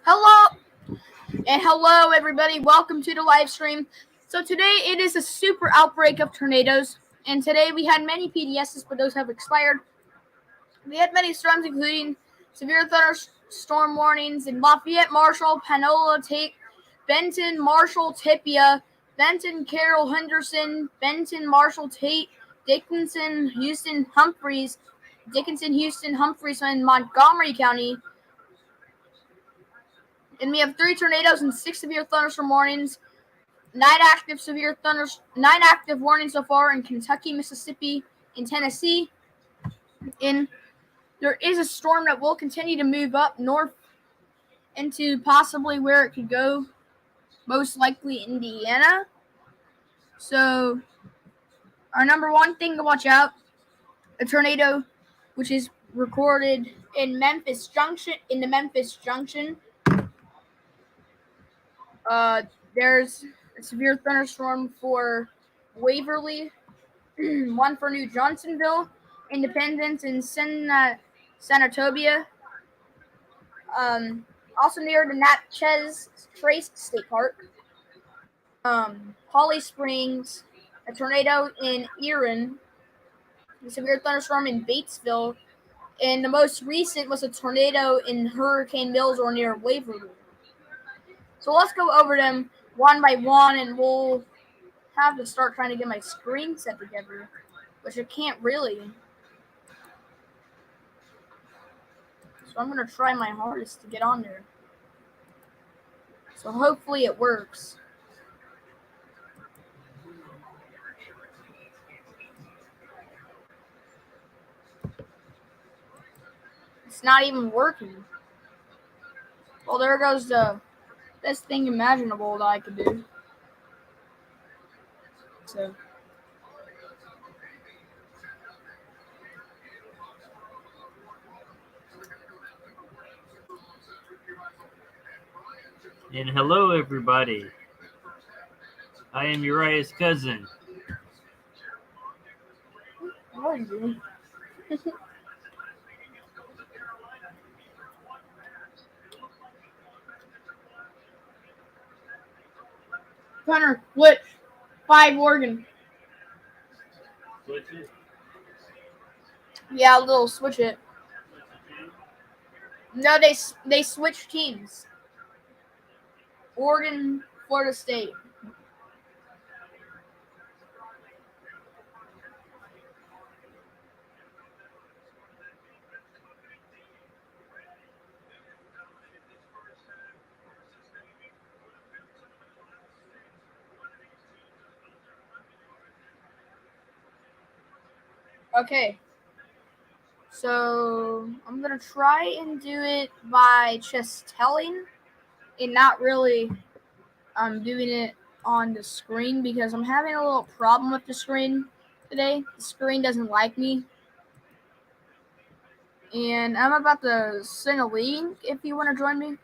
Hello everybody. Welcome to the live stream. So today it is a super outbreak of tornadoes, and today we had many PDSs, but those have expired. We had many storms, including severe thunderstorm warnings in Lafayette, Marshall, Panola, Benton, Marshall, Tipia, Benton, Carroll, Henderson, Benton, Marshall, Tate, Dickinson, Houston, Humphreys, and Montgomery County. And we have 3 tornadoes and 6 severe thunderstorm warnings. 9 active warnings so far in Kentucky, Mississippi, and Tennessee. And there is a storm that will continue to move up north into possibly where it could go, most likely Indiana. So our number one thing to watch out, a tornado which is recorded in the Memphis Junction. There's a severe thunderstorm for Waverly, one for New Johnsonville, Independence, and Senatobia. Also near the Natchez Trace State Park. Holly Springs, a tornado in Erin, a severe thunderstorm in Batesville, and the most recent was a tornado in Hurricane Mills or near Waverly. So let's go over them one by one, and we'll have to start trying to get my screen set together, which I can't really. So I'm going to try my hardest to get on there. So hopefully it works. It's not even working. Well, there goes the best thing imaginable that I could do. So. And hello, everybody. I am Uriah's cousin. How are you doing? Connor, which 5 Oregon? Switch it. Yeah, a little switch it. No, they switched teams. Oregon, Florida State. Okay. So I'm gonna try and do it by just telling and not really doing it on the screen because I'm having a little problem with the screen today. The screen doesn't like me. And I'm about to send a link if you want to join me.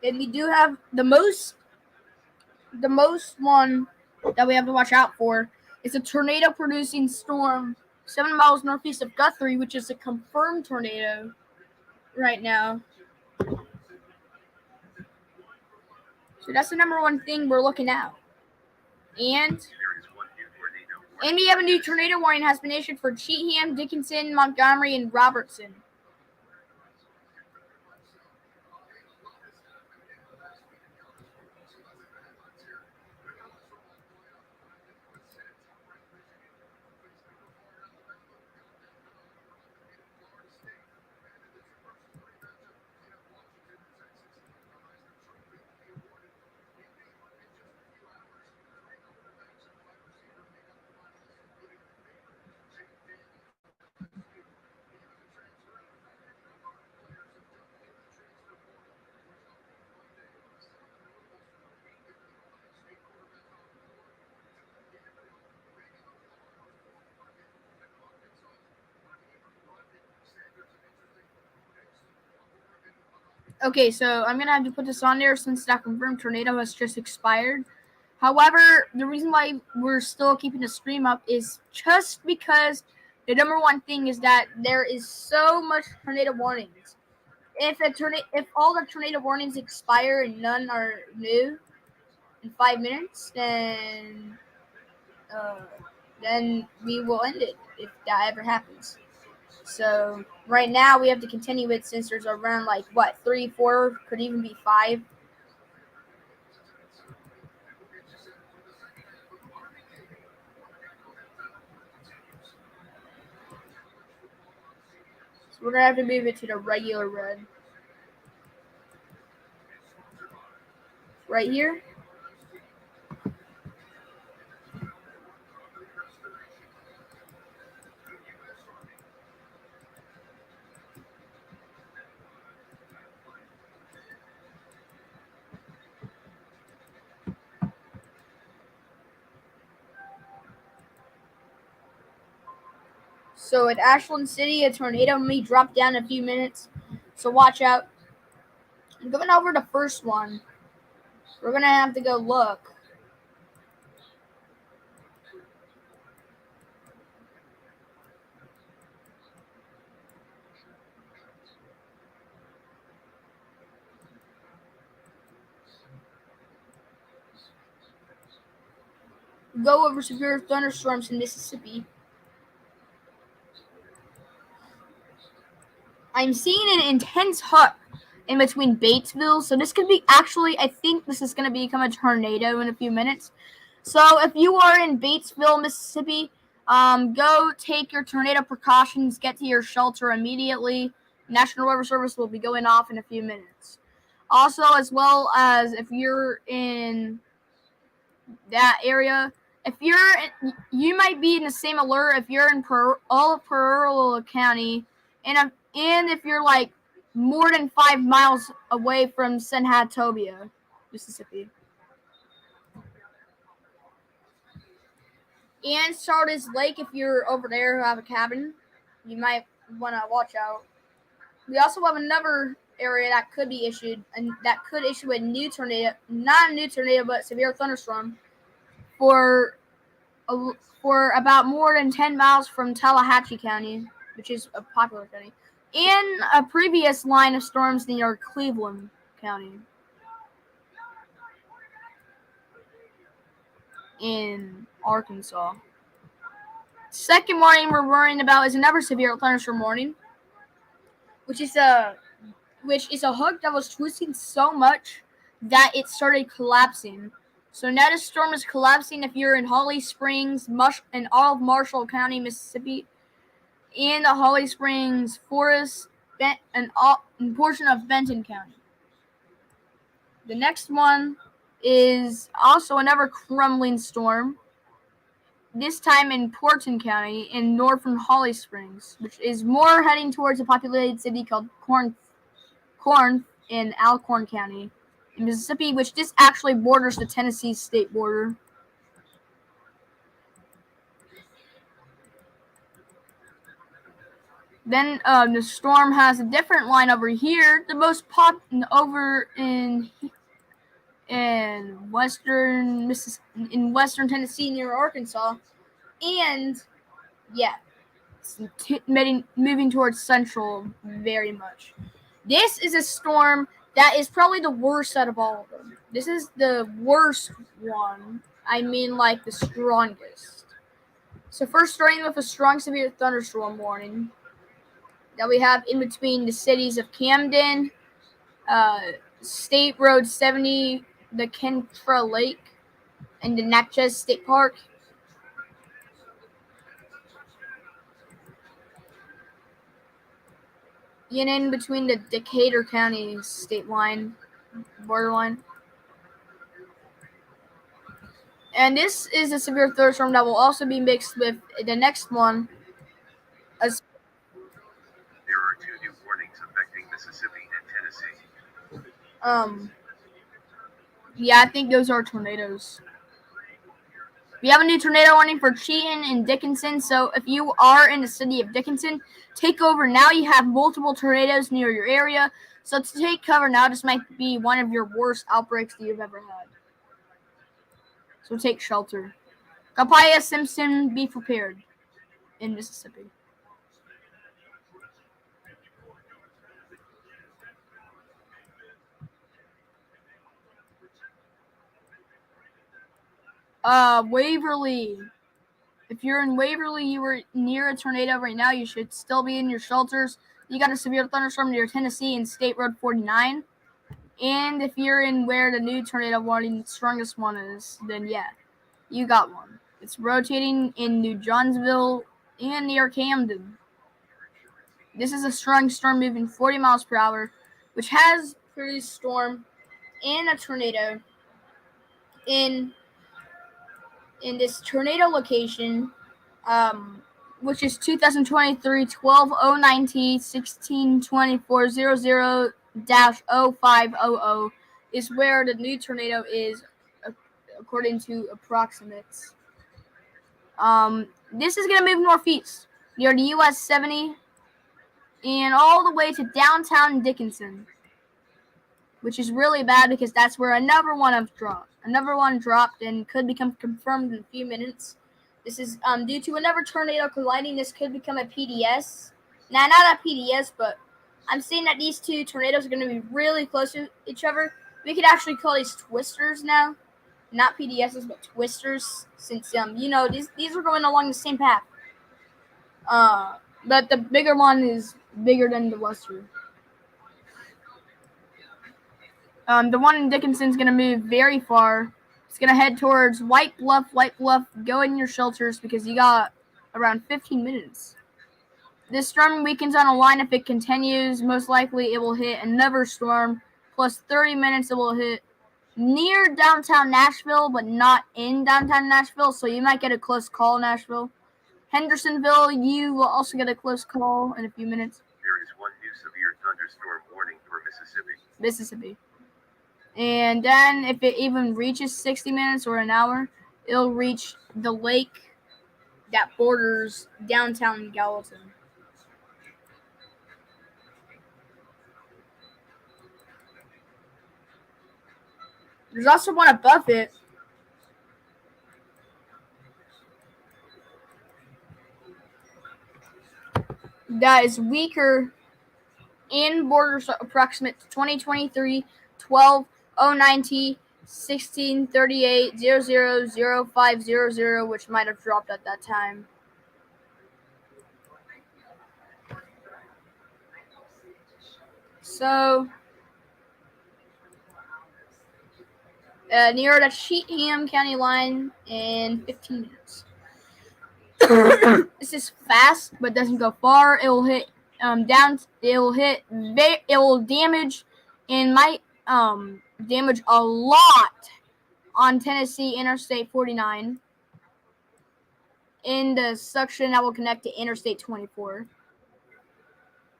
And we do have the most one that we have to watch out for is a tornado producing storm 7 miles northeast of Guthrie, which is a confirmed tornado right now. So that's the number one thing we're looking at. And we have a new tornado warning has been issued for Cheatham, Dickinson, Montgomery, and Robertson. Okay, so I'm gonna have to put this on there since that confirmed tornado has just expired. However, the reason why we're still keeping the stream up is just because the number one thing is that there is so much tornado warnings. If all the tornado warnings expire and none are new in 5 minutes, uh, then we will end it if that ever happens. So right now we have to continue it since there's around 3, 4, could even be 5. So we're gonna have to move it to the regular red. Right here. So at Ashland City, a tornado may drop down in a few minutes. So watch out. I'm going over the first one. We're gonna have to go look. Go over severe thunderstorms in Mississippi. I'm seeing an intense hut in between Batesville, so this could be I think this is going to become a tornado in a few minutes. So if you are in Batesville, Mississippi, go take your tornado precautions, get to your shelter immediately. National Weather Service will be going off in a few minutes. Also, as well as if you're in that area, you might be in the same alert if you're in all of Pearl County, and if you're more than 5 miles away from Senatobia, Mississippi. And Sardis Lake, if you're over there who have a cabin, you might want to watch out. We also have another area that could be issued, and that could issue a new tornado, not a new tornado, but severe thunderstorm for about more than 10 miles from Tallahatchie County, which is a popular county, and a previous line of storms near Cleveland County in Arkansas. Second warning we're worrying about is another severe thunderstorm warning, which is a hook that was twisting so much that it started collapsing. So now the storm is collapsing if you're in Holly Springs, in all of Marshall County, Mississippi, in the Holly Springs Forest, and portion of Benton County. The next one is also another crumbling storm, this time in Porton County in northern Holly Springs, which is more heading towards a populated city called Corinth in Alcorn County in Mississippi, which this actually borders the Tennessee state border. Then the storm has a different line over here. The most over in western Tennessee near Arkansas, and yeah, it's moving towards central very much. This is a storm that is probably the worst out of all of them. This is the worst one. I mean, the strongest. So first, starting with a strong severe thunderstorm warning that we have in between the cities of Camden, State Road 70, the Kentra Lake, and the Natchez State Park. And in between the Decatur County state line, borderline. And this is a severe thunderstorm that will also be mixed with the next one. There are 2 new warnings affecting Mississippi and Tennessee. Yeah, I think those are tornadoes. We have a new tornado warning for Cheaton and Dickinson. So if you are in the city of Dickinson, take over now. You have multiple tornadoes near your area. So to take cover now, this might be one of your worst outbreaks that you've ever had. So take shelter. Kapaya Simpson, be prepared in Mississippi. Waverly. If you're in Waverly, you were near a tornado right now, you should still be in your shelters. You got a severe thunderstorm near Tennessee and State Road 49. And if you're in where the new tornado warning strongest one is, then yeah, you got one. It's rotating in New Johnsville and near Camden. This is a strong storm moving 40 miles per hour, which has produced storm and a tornado in this tornado location, which is 2023 1209T 162400-0500 is where the new tornado is, according to approximates. This is going to move northeast near the US 70 and all the way to downtown Dickinson, which is really bad because that's where another one dropped. Another one dropped and could become confirmed in a few minutes. This is due to another tornado colliding. This could become a PDS. Now, not a PDS, but I'm saying that these two tornadoes are going to be really close to each other. We could actually call these twisters now. Not PDSs, but twisters, since, these are going along the same path. But the bigger one is bigger than the lesser. The one in Dickinson is going to move very far. It's going to head towards White Bluff. Go in your shelters because you got around 15 minutes. This storm weakens on a line if it continues. Most likely it will hit another storm. Plus 30 minutes it will hit near downtown Nashville, but not in downtown Nashville. So you might get a close call, Nashville. Hendersonville, you will also get a close call in a few minutes. There is one new severe thunderstorm warning for Mississippi. And then if it even reaches 60 minutes or an hour, it'll reach the lake that borders downtown Gallatin. There's also one above it. That is weaker and borders approximate to 2023 1209T 1638000500, which might have dropped at that time. So, near the Cheatham County line in 15 minutes. This is fast, but doesn't go far. It will hit down. It will hit. It will damage, and might damage a lot on Tennessee Interstate 49 in the section that will connect to Interstate 24.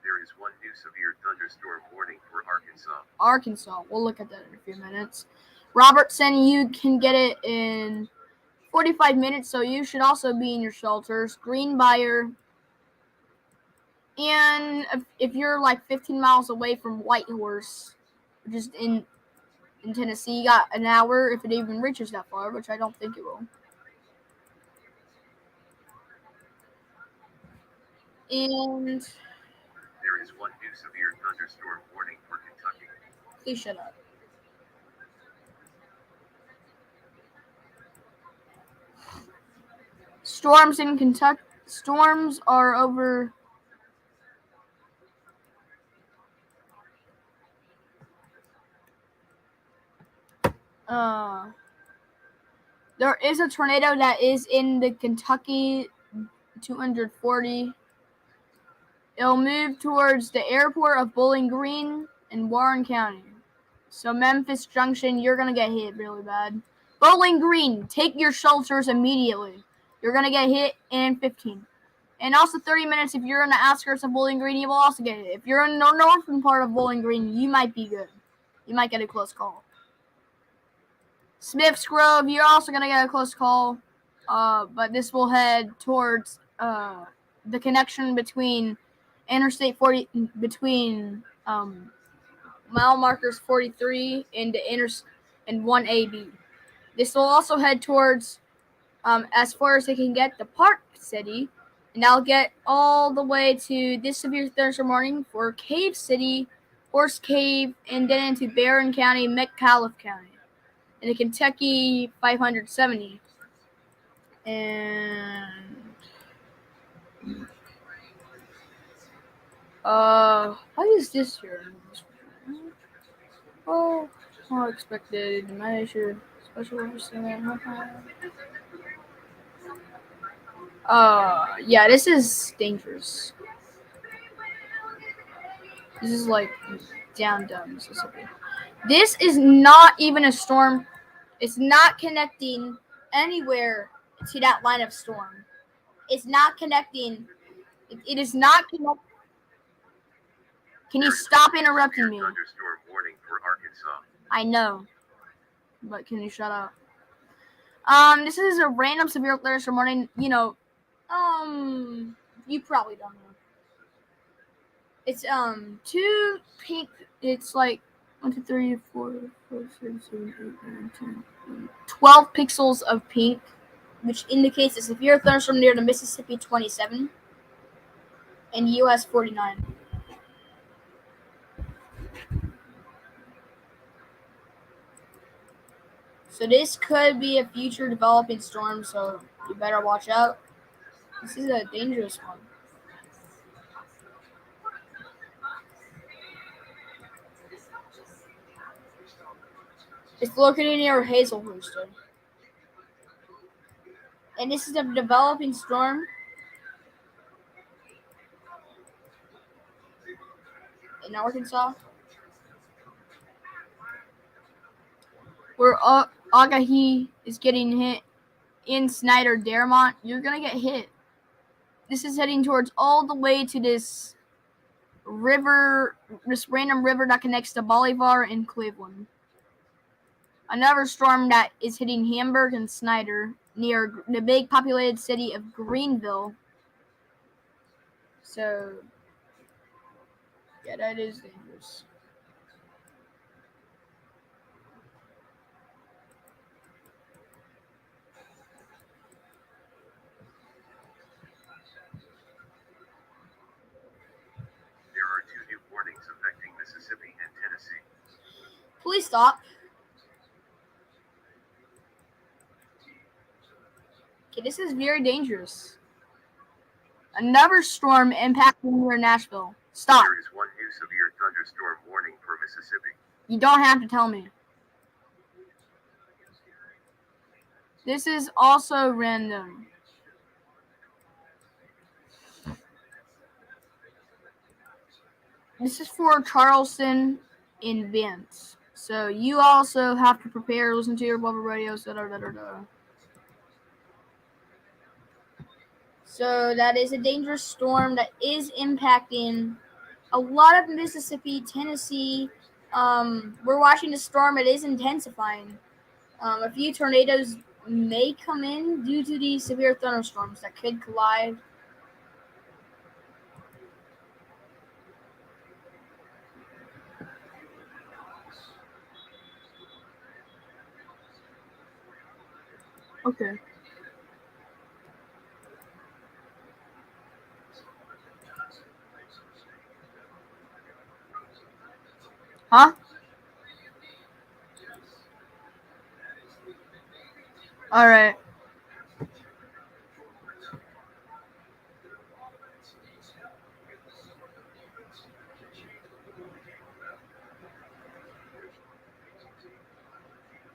There is one new severe thunderstorm warning for Arkansas. We'll look at that in a few minutes. Robertson, you can get it in 45 minutes, so you should also be in your shelters. Greenbrier. And if you're like 15 miles away from Whitehorse, which is in Tennessee, you got an hour if it even reaches that far, which I don't think it will. And there is one new severe thunderstorm warning for Kentucky. Please shut up. Storms in Kentucky. Storms are over. There is a tornado that is in the Kentucky 240. It'll move towards the airport of Bowling Green in Warren County. So Memphis Junction, you're going to get hit really bad. Bowling Green, take your shelters immediately. You're going to get hit in 15. And also 30 minutes if you're in the outskirts of Bowling Green, you will also get hit. If you're in the northern part of Bowling Green, you might be good. You might get a close call. Smith's Grove, you're also going to get a close call. But this will head towards the connection between Interstate 40, between mile markers 43 and 1AB. This will also head towards as far as they can get the Park City, and I'll get all the way to this severe thunderstorm warning for Cave City, Horse Cave, and then into Barron County, McAuliffe County, and the Kentucky 570. And what is this here? Oh, more expected measure special understanding. Yeah, this is dangerous. This is like down Mississippi. This is not even a storm. It's not connecting anywhere to that line of storm. It's not connecting. It is not connecting. Can you stop interrupting me? Thunderstorm warning for Arkansas. I know, but can you shut up? This is a random severe thunderstorm warning. You probably don't know. It's 2 pink. It's like 1, 2, 3, 4, 5, 6, 7, 8, 9, 10, 11, 12 pixels of pink, which indicates a severe thunderstorm near the Mississippi 27 and US 49. So this could be a future developing storm, so you better watch out. This is a dangerous one. It's located near Hazelhurst. And this is a developing storm in Arkansas, where Agahi is getting hit in Snyder, Daremont. You're going to get hit. This is heading towards all the way to this river, this random river that connects to Bolivar and Cleveland. Another storm that is hitting Hamburg and Snyder near the big populated city of Greenville. So, yeah, that is dangerous. There are 2 new warnings affecting Mississippi and Tennessee. Please stop. Okay, this is very dangerous. Another storm impacting near Nashville. Stop. There is 1 new severe thunderstorm warning for Mississippi. You don't have to tell me. This is also random. This is for Charleston in Vance. So you also have to prepare, listen to your bubble radios, So that is a dangerous storm that is impacting a lot of Mississippi, Tennessee. We're watching the storm. It is intensifying. A few tornadoes may come in due to these severe thunderstorms that could collide. Okay. Huh? All right.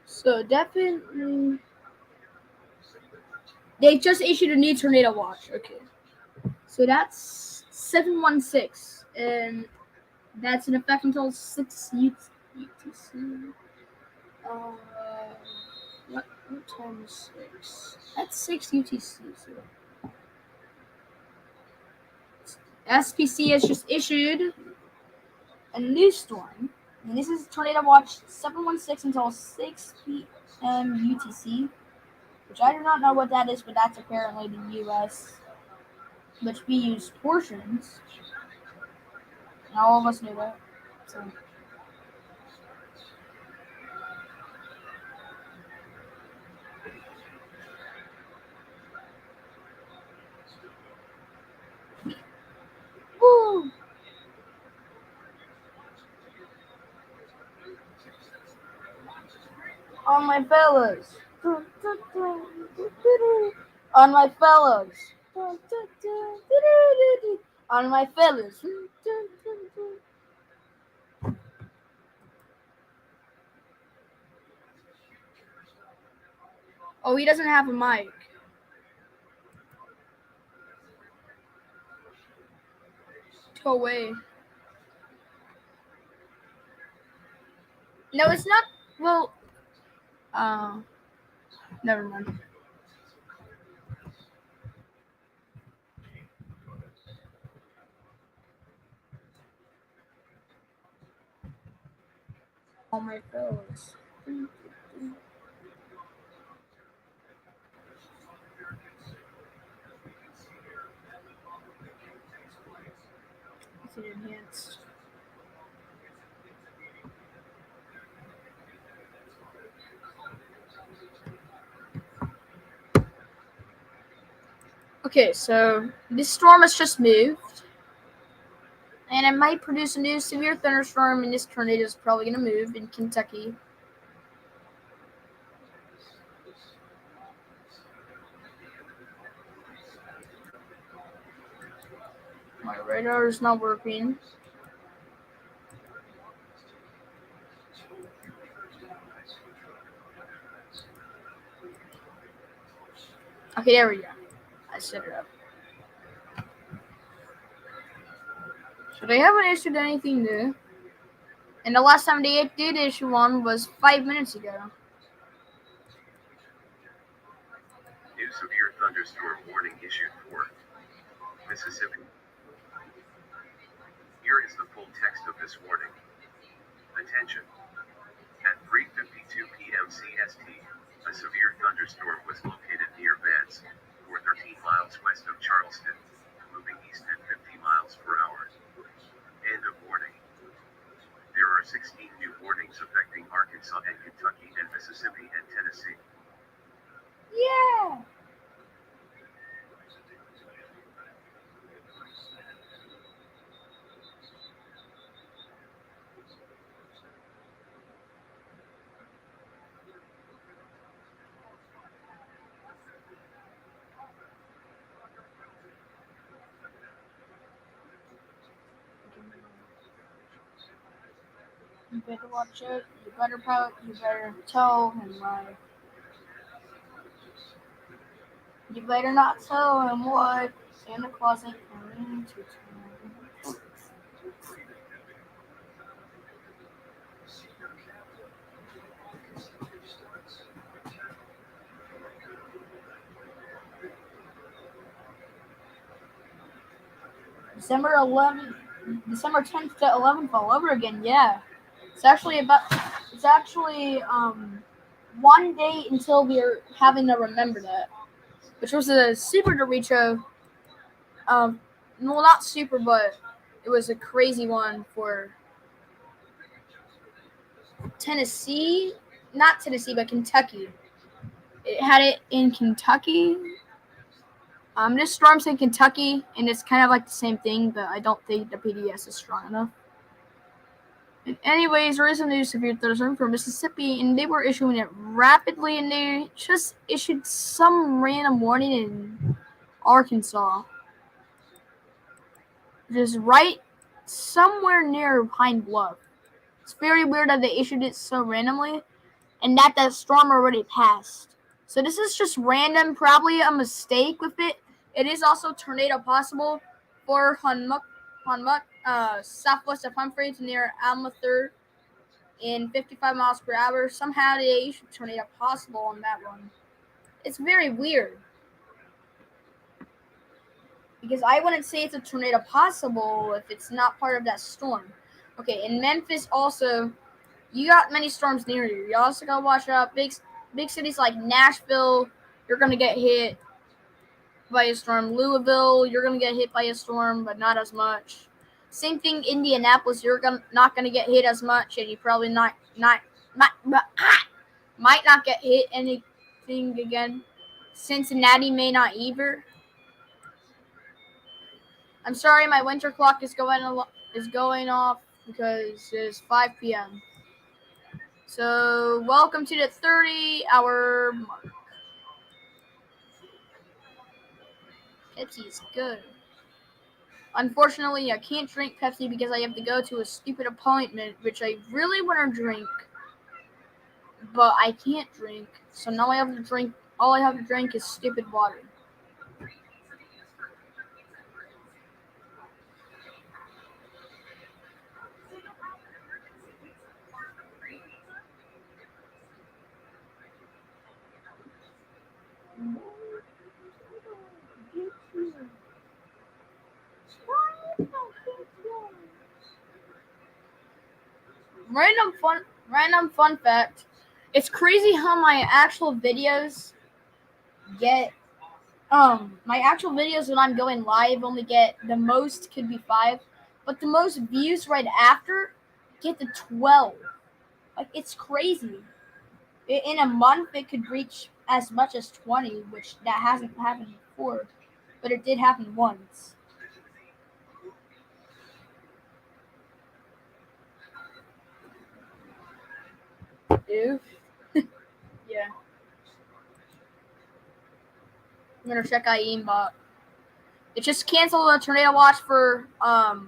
So definitely, they just issued a new tornado watch. Okay. So that's 716, and that's in effect until 6 UTC. What time is 6? That's 6 UTC. So SPC has just issued a new storm, and this is Tornado Watch 716 until 6 p.m. UTC, which I do not know what that is, but that's apparently the U.S., which we use portions, and all of us knew that. So On my fellas. On my fellas. On my fellas. Oh, he doesn't have a mic. Go away. No, it's not. Well, never mind. On my fellas. It's enhanced. Okay, so this storm has just moved, and it might produce a new severe thunderstorm, and this tornado is probably going to move in Kentucky. My radar is not working. Okay, there we go. I set it up. So they haven't issued anything new. And the last time they did issue one was 5 minutes ago. New severe thunderstorm warning issued for Mississippi. Here is the full text of this warning. Attention. At 3:52 p.m. CST, a severe thunderstorm was located near Vance, or 13 miles west of Charleston, moving east at 50 miles per hour. End of warning. There are 16 new warnings affecting Arkansas and Kentucky and Mississippi and Tennessee. Yeah! You better watch it. You better pout. You better tell him why. You better not tell him what Santa Claus ain't coming to town. December 10th to 11th all over again. Yeah, it's actually 1 day until we're having to remember that, which was a super derecho. Well, not super, but it was a crazy one for Tennessee. Not Tennessee, but Kentucky. It had it in Kentucky. This storm's in Kentucky, and it's kind of like the same thing, but I don't think the PDS is strong enough. And anyways, there is a new severe thunderstorm for Mississippi, and they were issuing it rapidly, and they just issued some random warning in Arkansas. Just right somewhere near Pine Bluff. It's very weird that they issued it so randomly, and that storm already passed. So this is just random, probably a mistake with it. It is also tornado possible for Hunmuck, southwest of Humphreys near Alma 3rd in 55 miles per hour. Somehow they issued tornado possible on that one. It's very weird. Because I wouldn't say it's a tornado possible if it's not part of that storm. Okay, in Memphis also, you got many storms near you. You also gotta watch out. Big cities like Nashville, you're gonna get hit by a storm. Louisville, you're gonna get hit by a storm, but not as much. Same thing, Indianapolis, you're not gonna get hit as much, and you probably might not get hit anything again. Cincinnati may not either. I'm sorry, my winter clock is going off because it's 5 p.m. So, welcome to the 30-hour mark. Pepsi is good. Unfortunately, I can't drink Pepsi because I have to go to a stupid appointment, which I really want to drink, but I can't drink. So now I have to drink. All I have to drink is stupid water. Random fun fact. It's crazy how my actual videos get my actual videos when I'm going live only get the most could be 5, but the most views right after get to 12. Like, it's crazy. In a month it could reach as much as 20, which that hasn't happened before, but it did happen once. Oof. Yeah. I'm gonna check aimbot. It just canceled a tornado watch for Kahoma,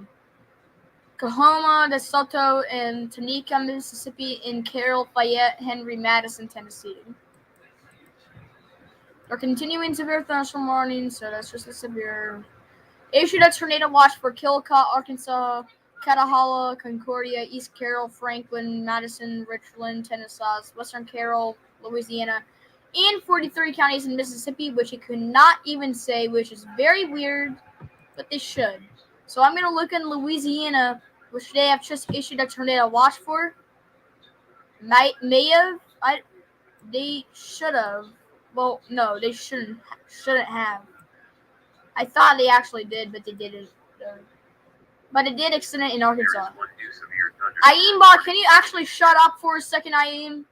DeSoto, and Tanika, Mississippi, and Carroll, Fayette, Henry, Madison, Tennessee. They're continuing severe thunderstorm warnings, so that's just a severe. Issued a tornado watch for Chillicothe, Arkansas, Catahoula, Concordia, East Carroll, Franklin, Madison, Richland, Tennessee, Western Carroll, Louisiana, and 43 counties in Mississippi, which it could not even say, which is very weird, but they should. So I'm going to look in Louisiana, which they have just issued a tornado watch for. May have. They should have. Well, no, they shouldn't have. I thought they actually did, but they didn't. But it did extend it in Arkansas. Aimbot, can you actually shut up for a second, Aim?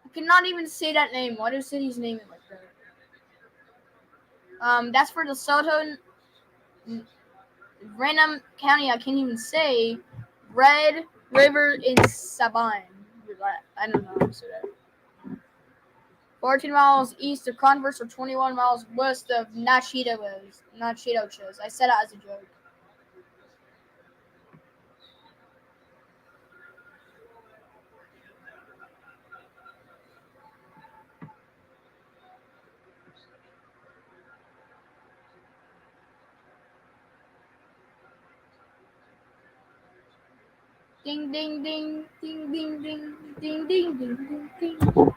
I cannot even say that name. Why do cities name it like that? That's for DeSoto. Random county I can't even say. Red River in Sabine. I don't know how to say that. 14 miles east of Converse or 21 miles west of Nachitoches. I said it as a joke. Ding ding ding ding ding ding ding ding ding ding ding.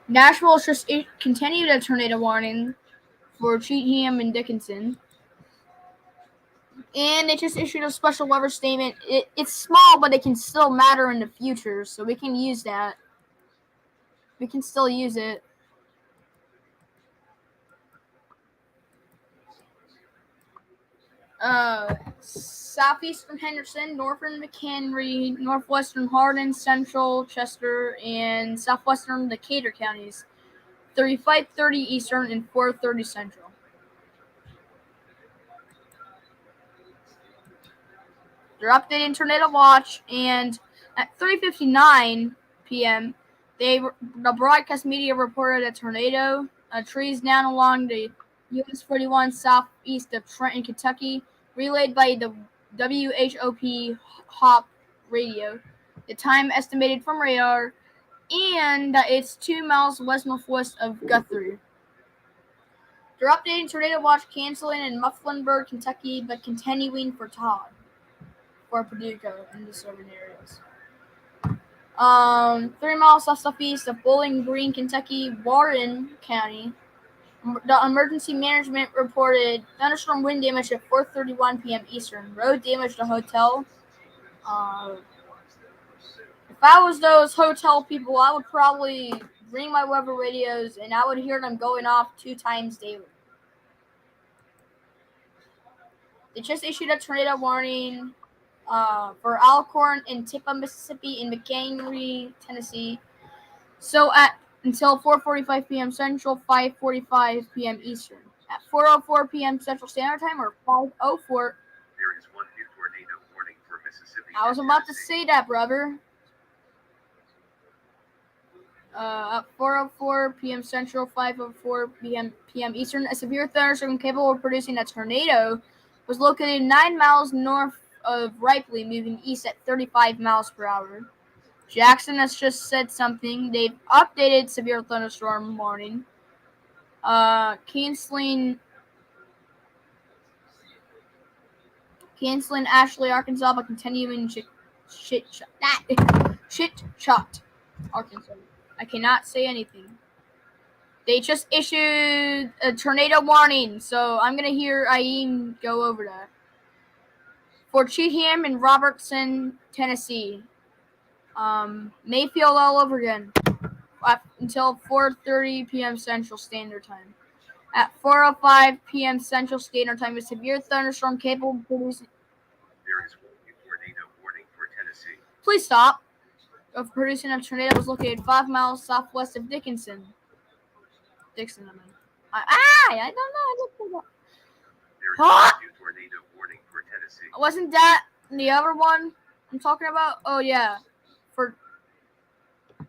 Nashville just continued a tornado warning for Cheatham and Dickinson. And they just issued a special weather statement. It's small, but it can still matter in the future, so we can use that. We can still use it. Southeastern Henderson, northern McHenry, northwestern Hardin, central Chester, and southwestern Decatur counties. 3530 Eastern and 430 Central. They're updating tornado watch, and at 3:59 p.m., the broadcast media reported a tornado. Trees down along the US 41 southeast of Trenton, Kentucky, relayed by the WHOP HOP radio. The time estimated from radar, and that it's 2 miles west-northwest of Guthrie. They're updating tornado watch, canceling in Mufflinburg, Kentucky, but continuing for Todd, for Paducah and the surrounding areas. 3 miles southeast of Bowling Green, Kentucky, Warren County. The emergency management reported thunderstorm wind damage at 4:31 p.m. Eastern. Road damage to hotel. If I was those hotel people, I would probably ring my weather radios and I would hear them going off 2 times daily. They just issued a tornado warning for Alcorn and Tipa, Mississippi, and McHenry, Tennessee. So until 4:45 p.m. Central, 5:45 p.m. Eastern. At 4:04 p.m. Central Standard Time or 5:04. There is one new tornado warning for Mississippi. I was and about to Tennessee. say that, brother. At 4:04 p.m. Central, 5:04 p.m. Eastern, a severe thunderstorm capable of producing a tornado was located 9 miles north of Ripley, moving east at 35 miles per hour. Jackson has just said something. They've updated severe thunderstorm warning. Canceling Ashley, Arkansas, but continuing shit shot, Arkansas. I cannot say anything. They just issued a tornado warning, so I'm gonna hear Aim go over that. For Cheatham and Robertson, Tennessee. Mayfield all over again. Until 4:30 p.m. Central Standard Time. At 4:05 p.m. Central Standard Time, a severe thunderstorm capable of producing. There is one new tornado warning for Tennessee. Please stop. Of producing a tornado was located 5 miles southwest of Dixon. I mean. I don't know. There is one new tornado warning for Tennessee. Wasn't that the other one I'm talking about? Oh yeah.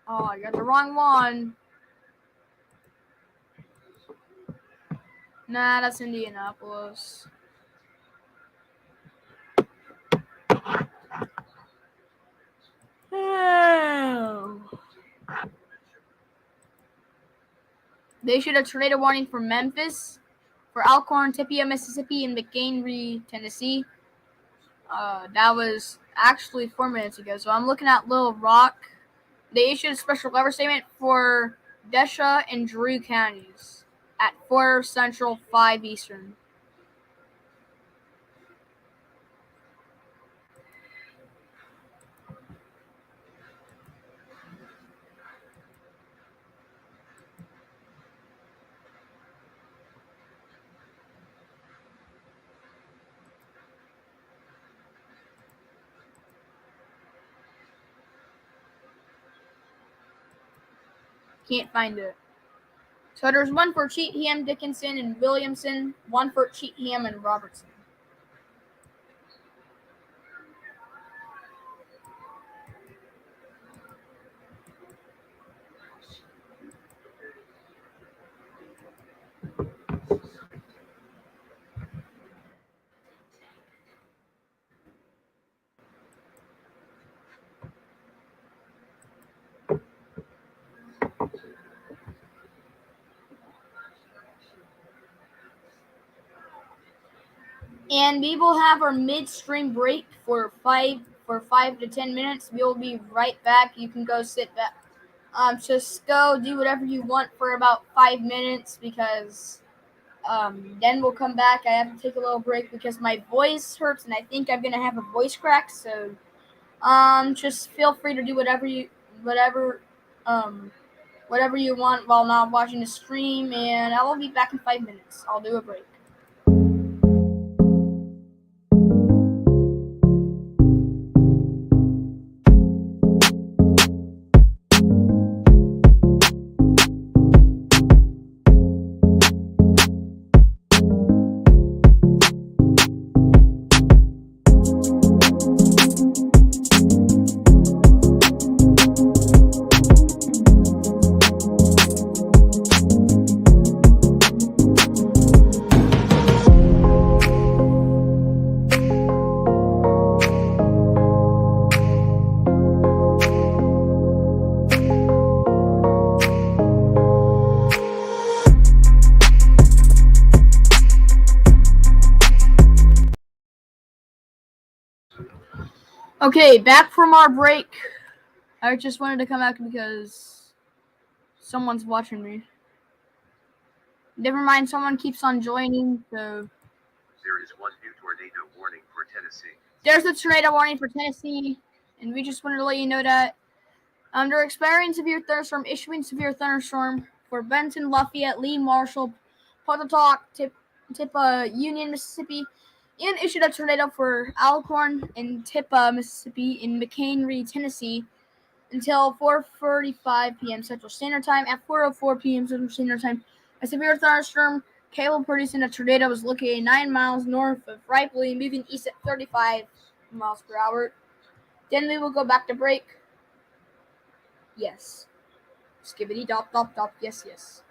I got the wrong one. Nah, that's Indianapolis. Oh. They issued a tornado warning for Memphis, for Alcorn, Tupelo, Mississippi, and McHenry, Tennessee. That was actually 4 minutes ago. So I'm looking at Little Rock. They issued a special weather statement for Desha and Drew counties at 4 Central, 5 Eastern. Can't find it. So there's one for Cheatham, Dickinson, and Williamson, one for Cheatham and Robertson. And we will have our midstream break for 5 to 10 minutes. We'll be right back. You can go sit back. Just go do whatever you want for about 5 minutes because then we'll come back. I have to take a little break because my voice hurts and I think I'm gonna have a voice crack. So just feel free to do whatever you want while not watching the stream, and I will be back in 5 minutes. I'll do a break. Okay, back from our break. I just wanted to come back because someone's watching me. Never mind, someone keeps on joining, so... There is one new tornado warning for Tennessee. There's a tornado warning for Tennessee, and we just wanted to let you know that they're expiring severe thunderstorm, issuing severe thunderstorm for Benton, Lafayette, Lee, Marshall, Pontotoc, Union, Mississippi, and issued a tornado for Alcorn and Tippah, Mississippi, in McHenry, Tennessee, until 4:45 p.m. Central Standard Time. At 4:04 p.m. Central Standard Time, a severe thunderstorm capable of producing a tornado was located 9 miles north of Ripley, moving east at 35 miles per hour. Then we will go back to break. Yes. Skibbity dop dop dop. Yes, yes.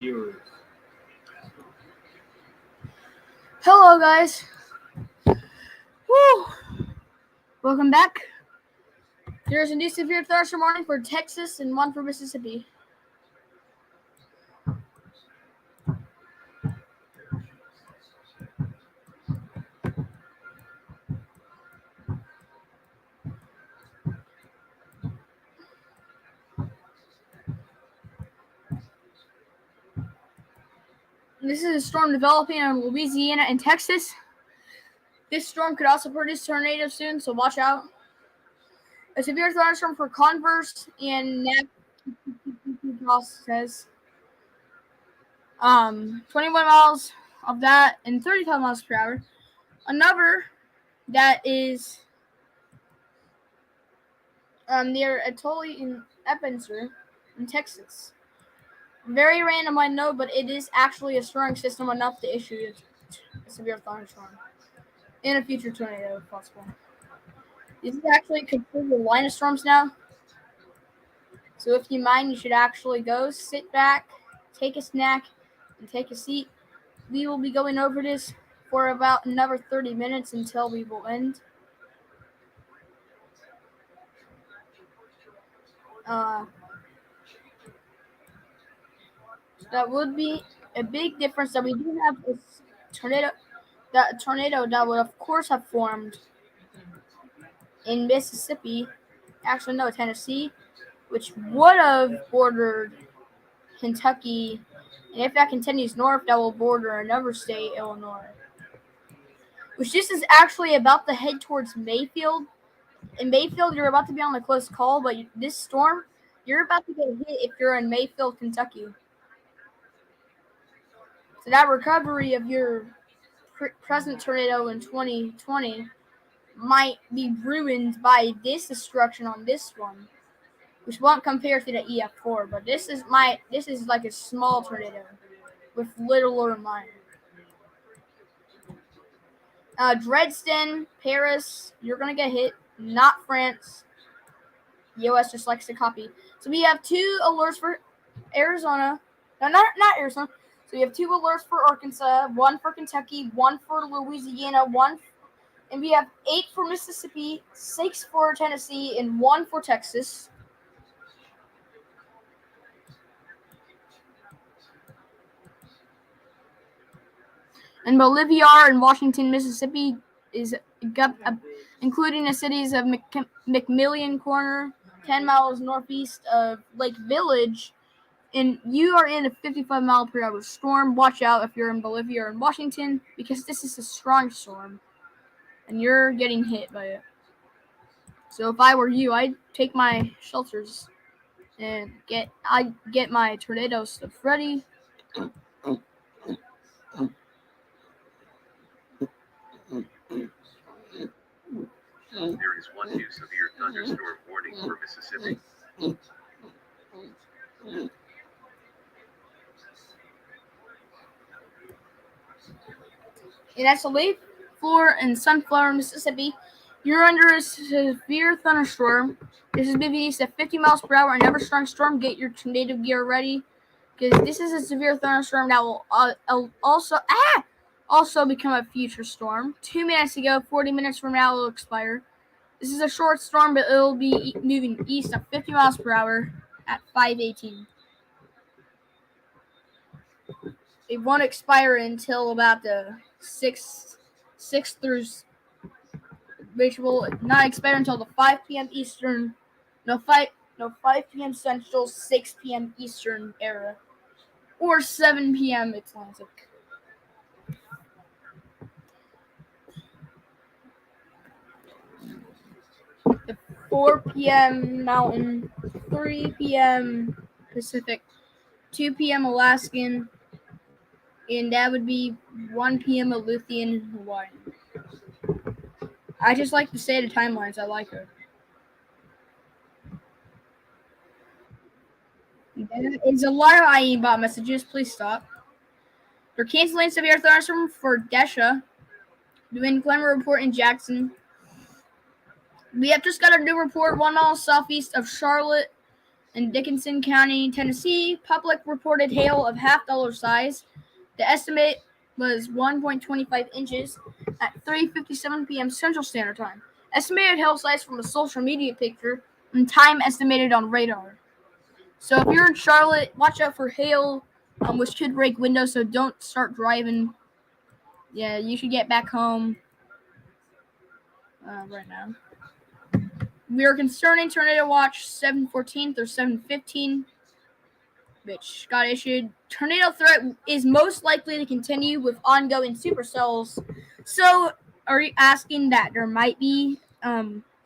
Viewers. Hello, guys. Woo! Welcome back. There's a new severe thunderstorm warning for Texas and one for Mississippi. This is a storm developing in Louisiana and Texas. This storm could also produce tornadoes soon, so watch out. A severe thunderstorm for Converse and says 21 miles of that and 35 miles per hour. Another that is near Atoli in Ebenezer in Texas. Very random, I know, but it is actually a strong system enough to issue a severe thunderstorm and a future tornado if possible. This is actually considered line of storms now. So if you mind, you should actually go sit back, take a snack, and take a seat. We will be going over this for about another 30 minutes until we will end. That would be a big difference that we do have a tornado that would of course have formed in Mississippi, actually no, Tennessee, which would have bordered Kentucky, and if that continues north, that will border another state, Illinois. Which this is actually about to head towards Mayfield. In Mayfield, you're about to be on a close call, but this storm, you're about to get hit if you're in Mayfield, Kentucky. So that recovery of your present tornado in 2020 might be ruined by this destruction on this one, which won't compare to the EF4. But this is like a small tornado with little or minor. Dresden, Paris, you're gonna get hit. Not France. The U.S. just likes to copy. So we have 2 alerts for Arizona. No, not Arizona. So we have 2 alerts for Arkansas, 1 for Kentucky, 1 for Louisiana, and we have 8 for Mississippi, 6 for Tennessee, and 1 for Texas. And Bolivia and Washington, Mississippi is including the cities of McMillan Corner, 10 miles northeast of Lake Village. And you are in a 55 mile per hour storm. Watch out if you're in Bolivia or in Washington, because this is a strong storm and you're getting hit by it. So if I were you, I'd take my shelters and get my tornado stuff ready. There is one new severe thunderstorm warning for Mississippi. And that's a late floor in Sunflower, Mississippi. You're under a severe thunderstorm. This is moving east at 50 miles per hour. Another strong storm. Get your tornado gear ready, because this is a severe thunderstorm that will also become a future storm. 2 minutes ago, 40 minutes from now, it will expire. This is a short storm, but it will be moving east at 50 miles per hour at 5:18. It won't expire until about the 6 through, which will not expire until the 5 p.m. Eastern, 5 p.m. Central, 6 p.m. Eastern era, or 7 p.m. Atlantic. The 4 p.m. Mountain, 3 p.m. Pacific, 2 p.m. Alaskan, and that would be 1 p.m. Aleutian and Hawaiian. I just like to say the timelines. I like it. There is a lot of IE bot messages. Please stop. They're canceling severe thunderstorm for Desha. Doing climate report in Jackson. We have just got a new report 1 mile southeast of Charlotte. In Dickinson County, Tennessee, public reported hail of half-dollar size. The estimate was 1.25 inches at 3:57 p.m. Central Standard Time. Estimated hail size from a social media picture and time estimated on radar. So if you're in Charlotte, watch out for hail, which could break windows, so don't start driving. Yeah, you should get back home right now. We are concerning Tornado Watch 7/14 through 7/15, which got issued. Tornado threat is most likely to continue with ongoing supercells. So, are you asking that there might be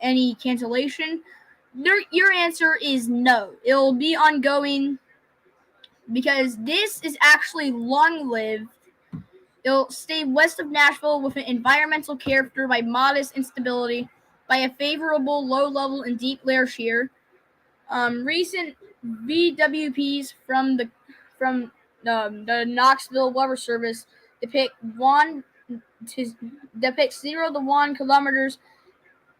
any cancellation? Your answer is no. It'll be ongoing because this is actually long-lived. It'll stay west of Nashville with an environmental character by modest instability, by a favorable low-level and deep layer shear. Recent VWPs from the Knoxville Weather Service depict 0 to 1 kilometers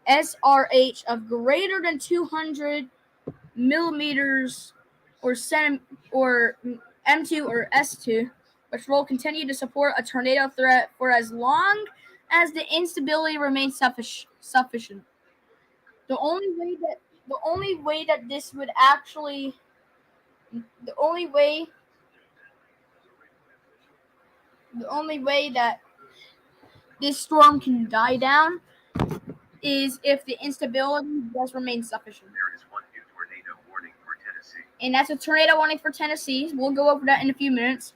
SRH of greater than 200 millimeters or M2 or S2, which will continue to support a tornado threat for as long as the instability remains sufficient. The only way that this would actually the only way that this storm can die down is if the instability does remain sufficient. There is one new tornado warning for Tennessee. And that's a tornado warning for Tennessee. We'll go over that in a few minutes.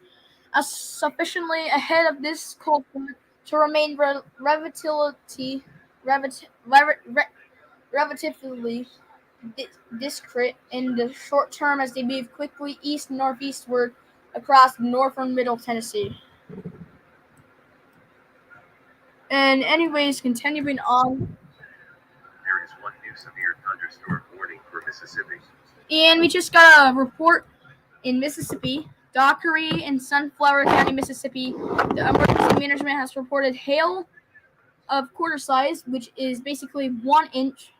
Sufficiently ahead of this cold front to remain relatively discreet in the short term as they move quickly east-northeastward across northern middle Tennessee. And anyways, continuing on. There is one new severe thunderstorm warning for Mississippi. And we just got a report in Mississippi, Dockery and Sunflower County, Mississippi. The emergency management has reported hail of quarter size, which is basically 1 inch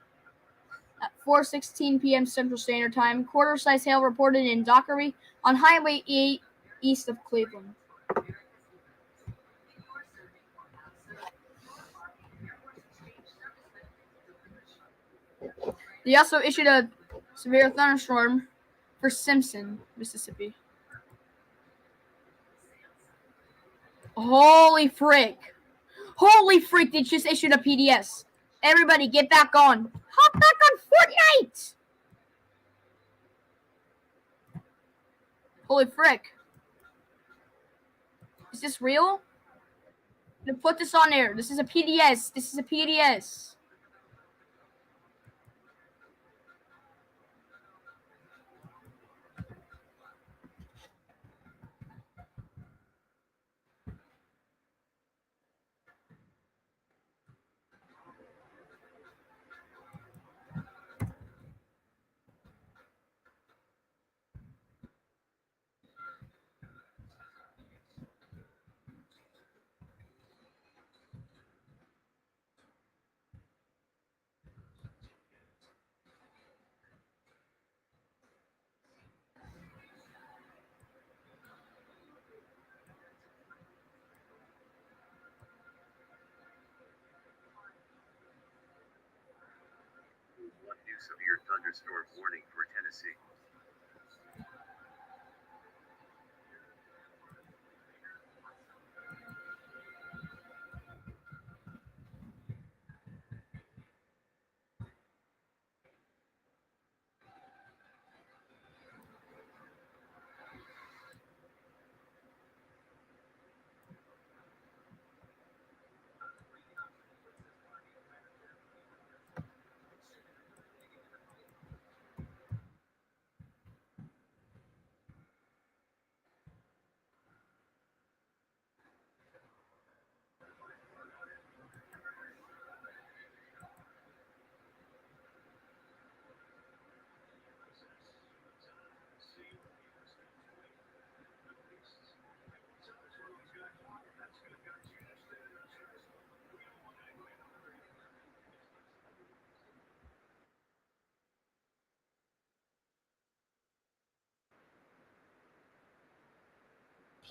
at 4:16 p.m. Central Standard Time. Quarter size hail reported in Dockery on Highway 8 east of Cleveland. They also issued a severe thunderstorm for Simpson, Mississippi. Holy frick. They just issued a PDS. Everybody get back on. Hop back on Fortnite. Holy frick. Is this real? I'm gonna put this on there. This is a PDS. One new severe thunderstorm warning for Tennessee.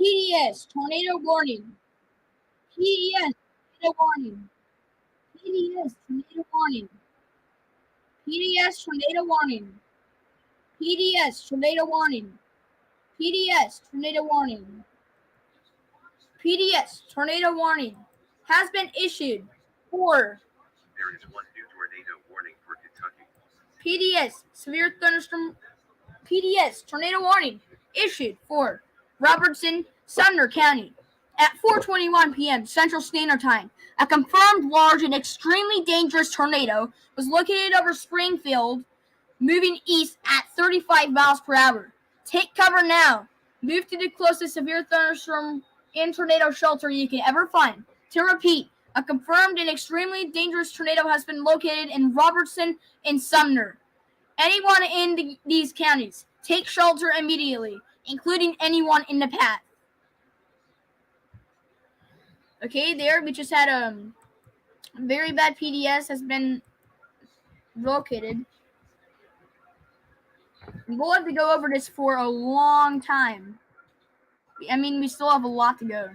PDS Tornado Warning. PDS Tornado Warning. PDS Tornado Warning. PDS Tornado Warning. PDS Tornado Warning. PDS Tornado Warning. PDS Tornado Warning has been issued for There is one new tornado warning for Kentucky. PDS Severe Thunderstorm. PDS Tornado Warning issued for Robertson, Sumner County at 4:21 p.m. Central Standard Time. A confirmed large and extremely dangerous tornado was located over Springfield, moving east at 35 miles per hour. Take cover now. Move to the closest severe thunderstorm and tornado shelter you can ever find. To repeat, a confirmed and extremely dangerous tornado has been located in Robertson and Sumner. Anyone in these counties, take shelter immediately, including anyone in the path. Okay, there we just had a very bad PDS has been located. We'll have to go over this for a long time. I mean, we still have a lot to go.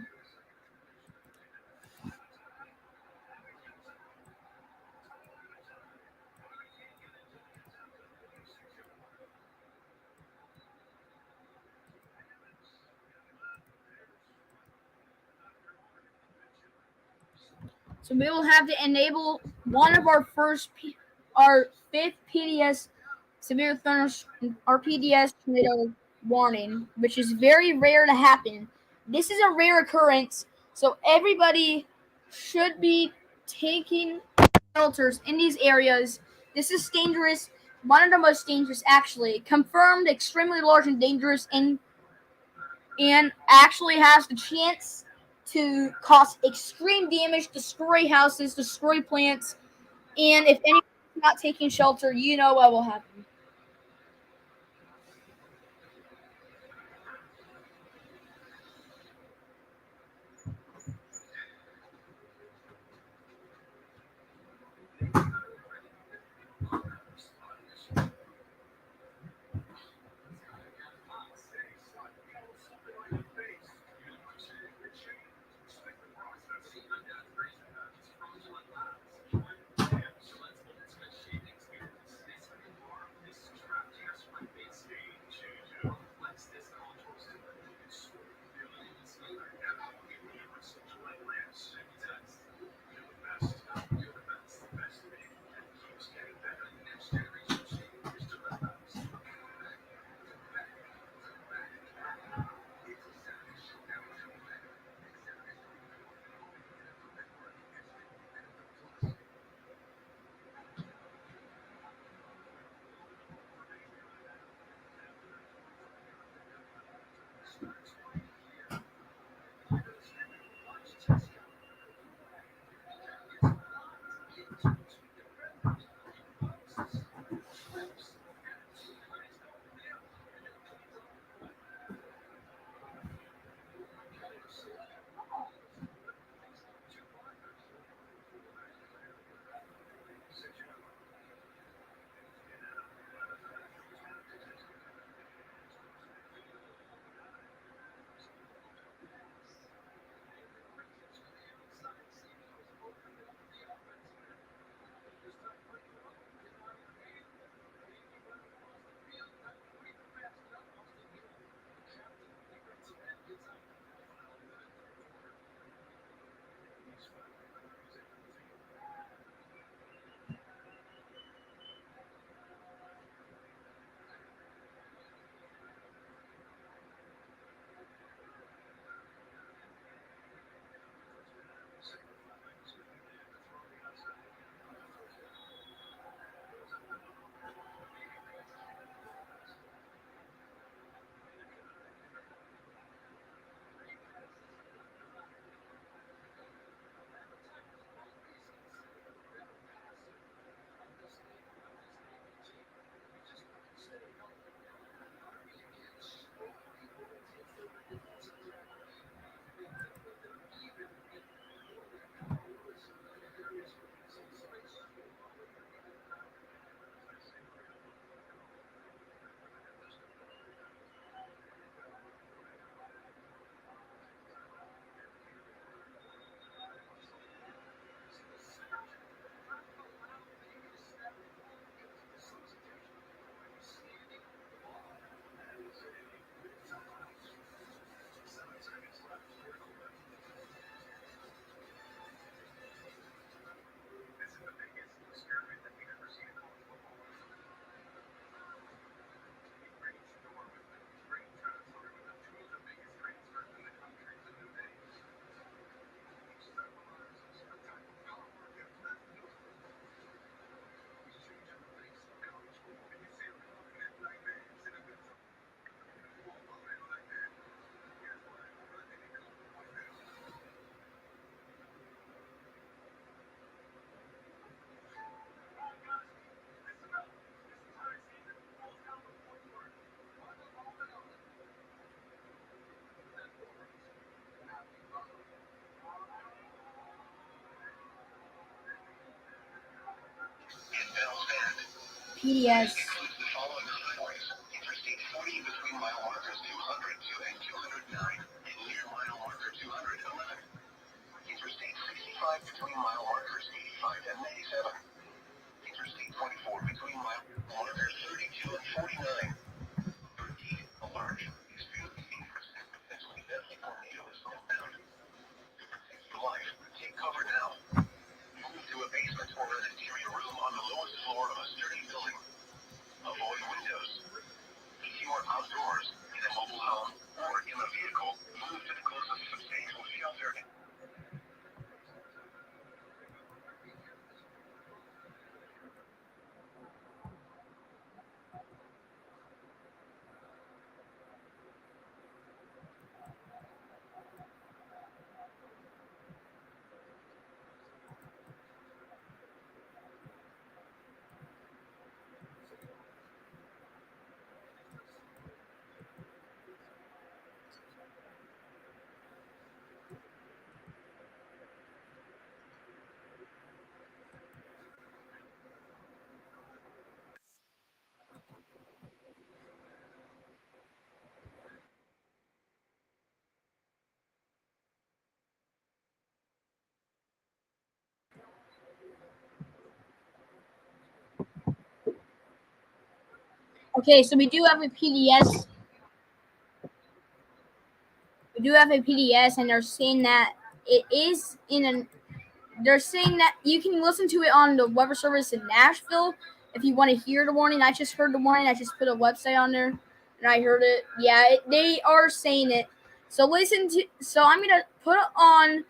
So we will have to enable one of our fifth PDS severe thunderstorm, our PDS tornado warning, which is very rare to happen. This is a rare occurrence, so everybody should be taking shelters in these areas. This is dangerous, one of the most dangerous actually, confirmed extremely large and dangerous, and actually has the chance to cause extreme damage, destroy houses, destroy plants, and if anyone's not taking shelter, you know what will happen. PDS. Interstate 40 between mile markers 202 and 209, and near mile marker 211. Interstate 65 between mile markers 85 and 97. Interstate 24 between mile markers 32 and 49. 13. A large, extremely dangerous and potentially deadly tornado is southbound. To protect your life, take cover now. Move to a basement or an interior room on the lowest floor of a sturdy building. Avoid windows. If you are outdoors, in a mobile home, or in a vehicle, move to the closest substantial shelter. Okay, so we do have a PDS. We do have a PDS, and they're saying that it is in an. They're saying that you can listen to it on the weather service in Nashville if you want to hear the warning. I just heard the warning. I just put a website on there, and I heard it. Yeah, they are saying it. So listen to. So I'm gonna put it on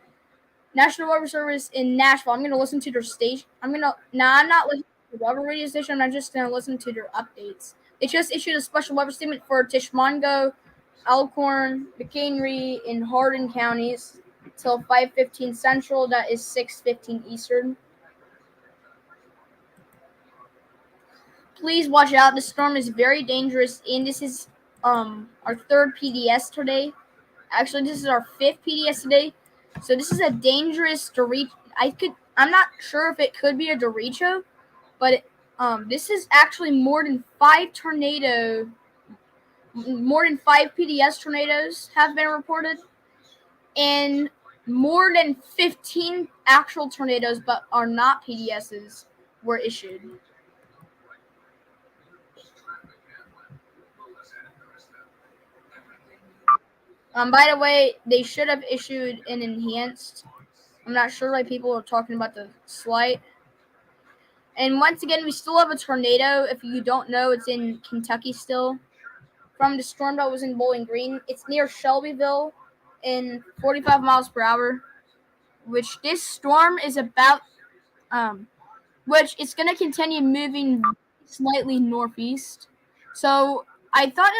National Weather Service in Nashville. I'm gonna listen to their station. I'm not listening to the weather radio station. I'm just gonna listen to their updates. They just issued a special weather statement for Tishmongo, Elkhorn, McHenry, and Hardin counties till 5:15 Central. That is 6:15 Eastern. Please watch out. The storm is very dangerous, and this is our third PDS today. Actually, this is our fifth PDS today. So this is a dangerous derecho. I'm not sure if it could be a derecho, but this is actually more than five PDS tornadoes have been reported, and more than 15 actual tornadoes, but are not PDSs, were issued. By the way, they should have issued an enhanced. I'm not sure why people are talking about the slight. And once again, we still have a tornado. If you don't know, it's in Kentucky still. From the storm that was in Bowling Green. It's near Shelbyville in 45 miles per hour, which this storm is about, which it's going to continue moving slightly northeast. So I thought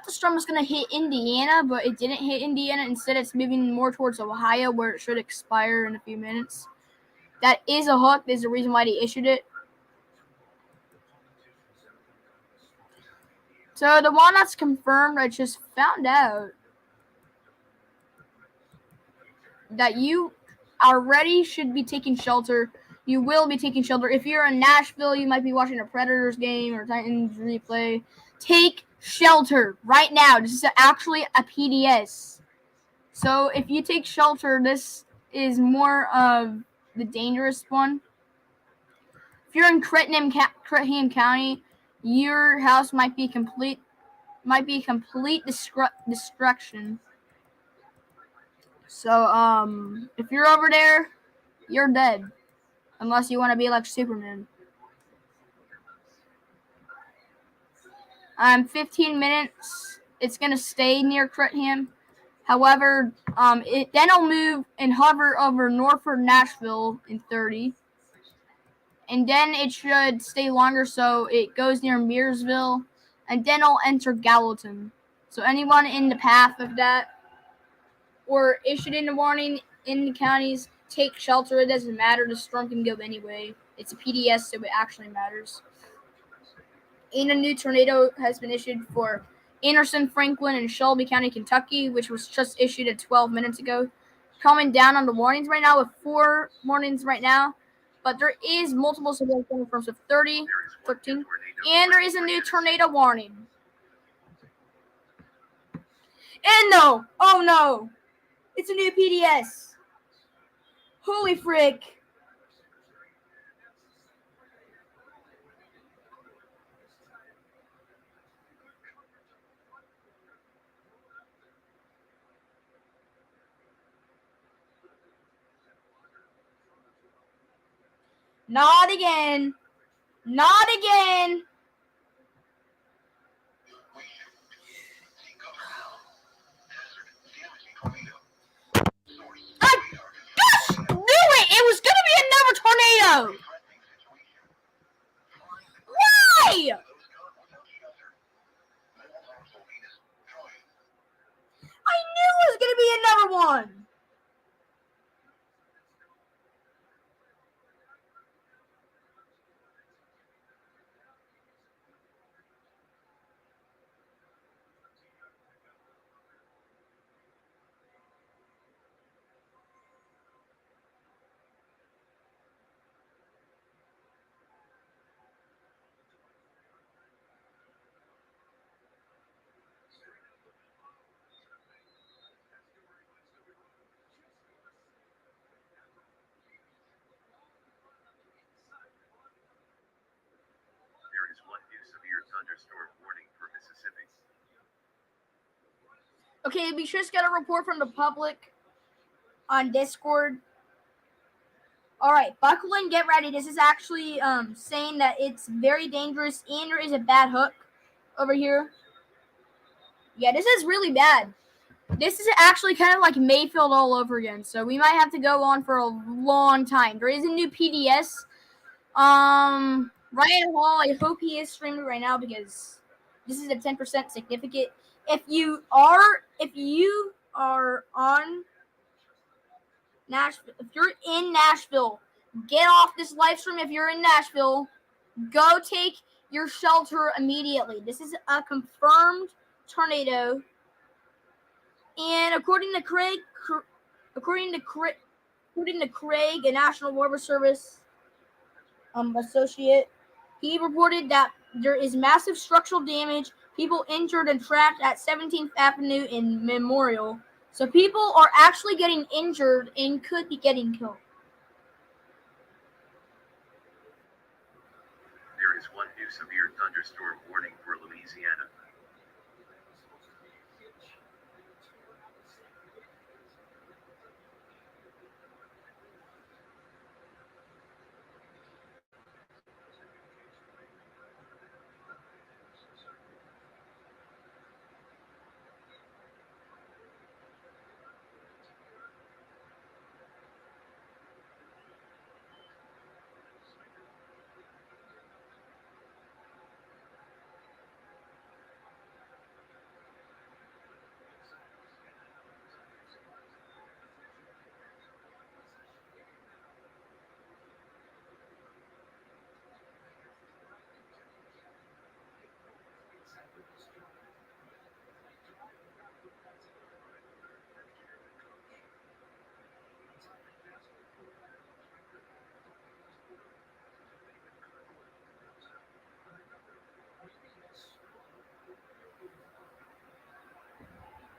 the storm was going to hit Indiana, but it didn't hit Indiana. Instead, it's moving more towards Ohio, where it should expire in a few minutes. That is a hook. There's a reason why they issued it. So the one that's confirmed, I just found out that you already should be taking shelter. You will be taking shelter. If you're in Nashville, you might be watching a Predators game or Titans replay. Take shelter right now. This is actually a PDS. So if you take shelter, this is more of the dangerous one. If you're in Crittenham County, your house might be complete destruction. So if you're over there, you're dead. Unless you want to be like Superman. 15 minutes. It's gonna stay near Crittenham. However, then it'll move and hover over Norfolk, Nashville in 30. And then it should stay longer, so it goes near Mearsville, and then it'll enter Gallatin. So anyone in the path of that, or issued in the warning in the counties, take shelter. It doesn't matter. The storm can go anyway. It's a PDS, so it actually matters. And a new tornado has been issued for Anderson, Franklin, and Shelby County, Kentucky, which was just issued 12 minutes ago. Coming down on the warnings right now with 4 warnings right now. but there is multiple severe thunderstorms of 30, There is one 13, new tornado and there warning is a for new Tennessee. tornado warning. And no! Oh no! It's a new PDS! Holy frick! Not again! Not again! I just knew it! It was gonna be another tornado! Why? I knew it was gonna be another one! There is one new severe thunderstorm warning for Mississippi. Okay, we just got a report from the public on Discord. Alright, buckle in, get ready. This is actually saying that it's very dangerous and there is a bad hook over here. Yeah, this is really bad. This is actually kind of like Mayfield all over again, so we might have to go on for a long time. There is a new PDS. Ryan Hall, I hope he is streaming right now because this is a 10% significant. If you are on Nashville, if you're in Nashville, get off this live stream. If you're in Nashville, go take your shelter immediately. This is a confirmed tornado. And according to Craig, a National Weather Service associate, he reported that there is massive structural damage, people injured and trapped at 17th Avenue in Memorial. So people are actually getting injured and could be getting killed. There is one new severe thunderstorm warning for Louisiana.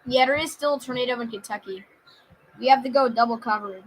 Yeah, there is still a tornado in Kentucky. We have to go double coverage.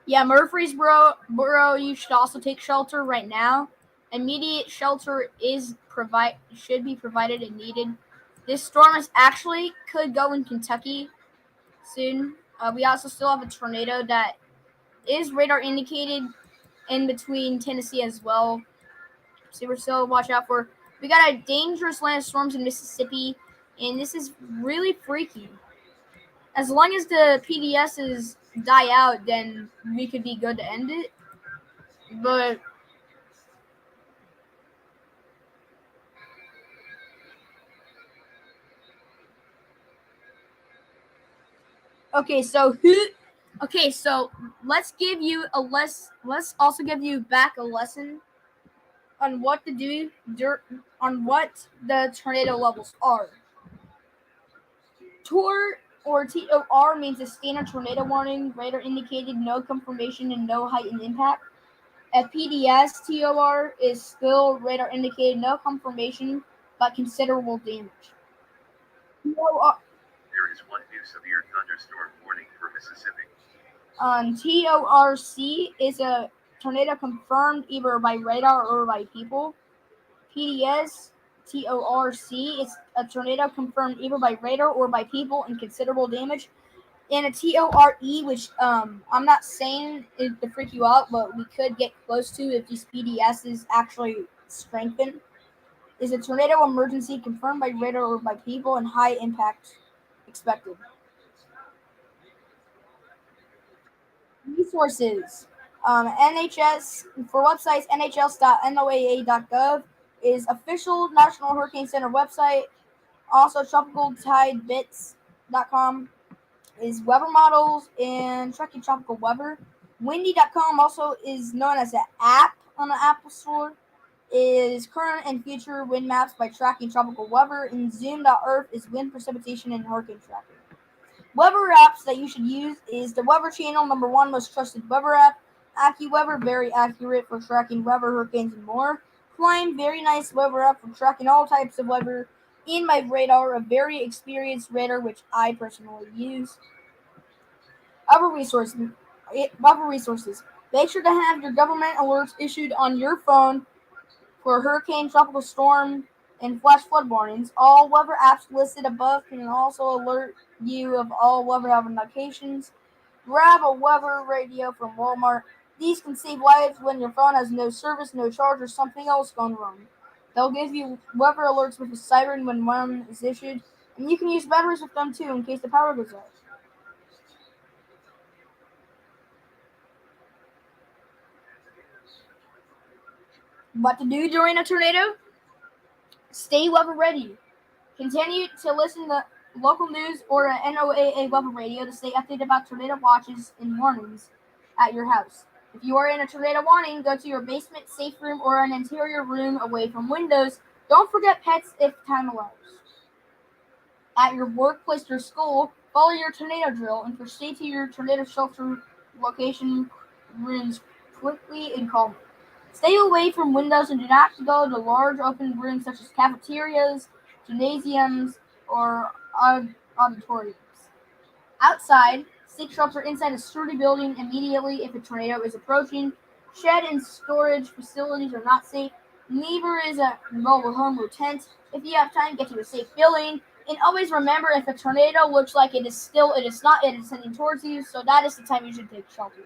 Yeah, Murfreesboro, you should also take shelter right now. Immediate shelter should be provided and needed. This storm could go in Kentucky soon. We also still have a tornado that is radar indicated in between Tennessee as well. So we're still watch out for. We got a dangerous line of storms in Mississippi, and this is really freaky. As long as the PDSs die out, then we could be good to end it. But okay, so let's also give you back a lesson on what to do on what the tornado levels are. TOR or TOR means a standard tornado warning, radar indicated, no confirmation, and no heightened impact. At PDS, TOR is still radar indicated, no confirmation, but considerable damage. TOR, There is one new severe thunderstorm warning for Mississippi. TORC is a tornado confirmed either by radar or by people. PDS TORC is a tornado confirmed either by radar or by people and considerable damage. And a TORE, which I'm not saying it to freak you out, but we could get close to if these PDSs actually strengthen, is a tornado emergency confirmed by radar or by people and high impact expected. Resources. NHS, for websites, nhs.noaa.gov is official National Hurricane Center website. Also, tropicaltidebits.com is weather models and tracking tropical weather. Windy.com also is known as an app on the Apple Store, is current and future wind maps by tracking tropical weather. And Zoom.earth is wind precipitation and hurricane tracking. Weather apps that you should use is the Weather Channel, #1 most trusted weather app. AccuWeather, very accurate for tracking weather, hurricanes, and more. Climb, very nice weather app for tracking all types of weather. In My Radar, a very experienced radar, which I personally use. Other resources. Make sure to have your government alerts issued on your phone for hurricane, tropical storm, and flash flood warnings. All weather apps listed above can also alert you of all weather applications. Grab a weather radio from Walmart. These can save lives when your phone has no service, no charge, or something else gone wrong. They'll give you weather alerts with a siren when one is issued, and you can use batteries with them too in case the power goes out. What to do during a tornado? Stay weather ready. Continue to listen to local news or an NOAA weather radio to stay updated about tornado watches and warnings at your house. If you are in a tornado warning, go to your basement, safe room, or an interior room away from windows. Don't forget pets if time allows. At your workplace or school, follow your tornado drill and proceed to your tornado shelter location rooms quickly and calmly. Stay away from windows and do not go to large open rooms such as cafeterias, gymnasiums, or auditoriums. Outside, seek shelter inside a sturdy building immediately if a tornado is approaching. Shed and storage facilities are not safe. Neither is a mobile home or tent. If you have time, get to a safe building. And always remember, if a tornado looks like it is not, it is heading towards you, so that is the time you should take shelter.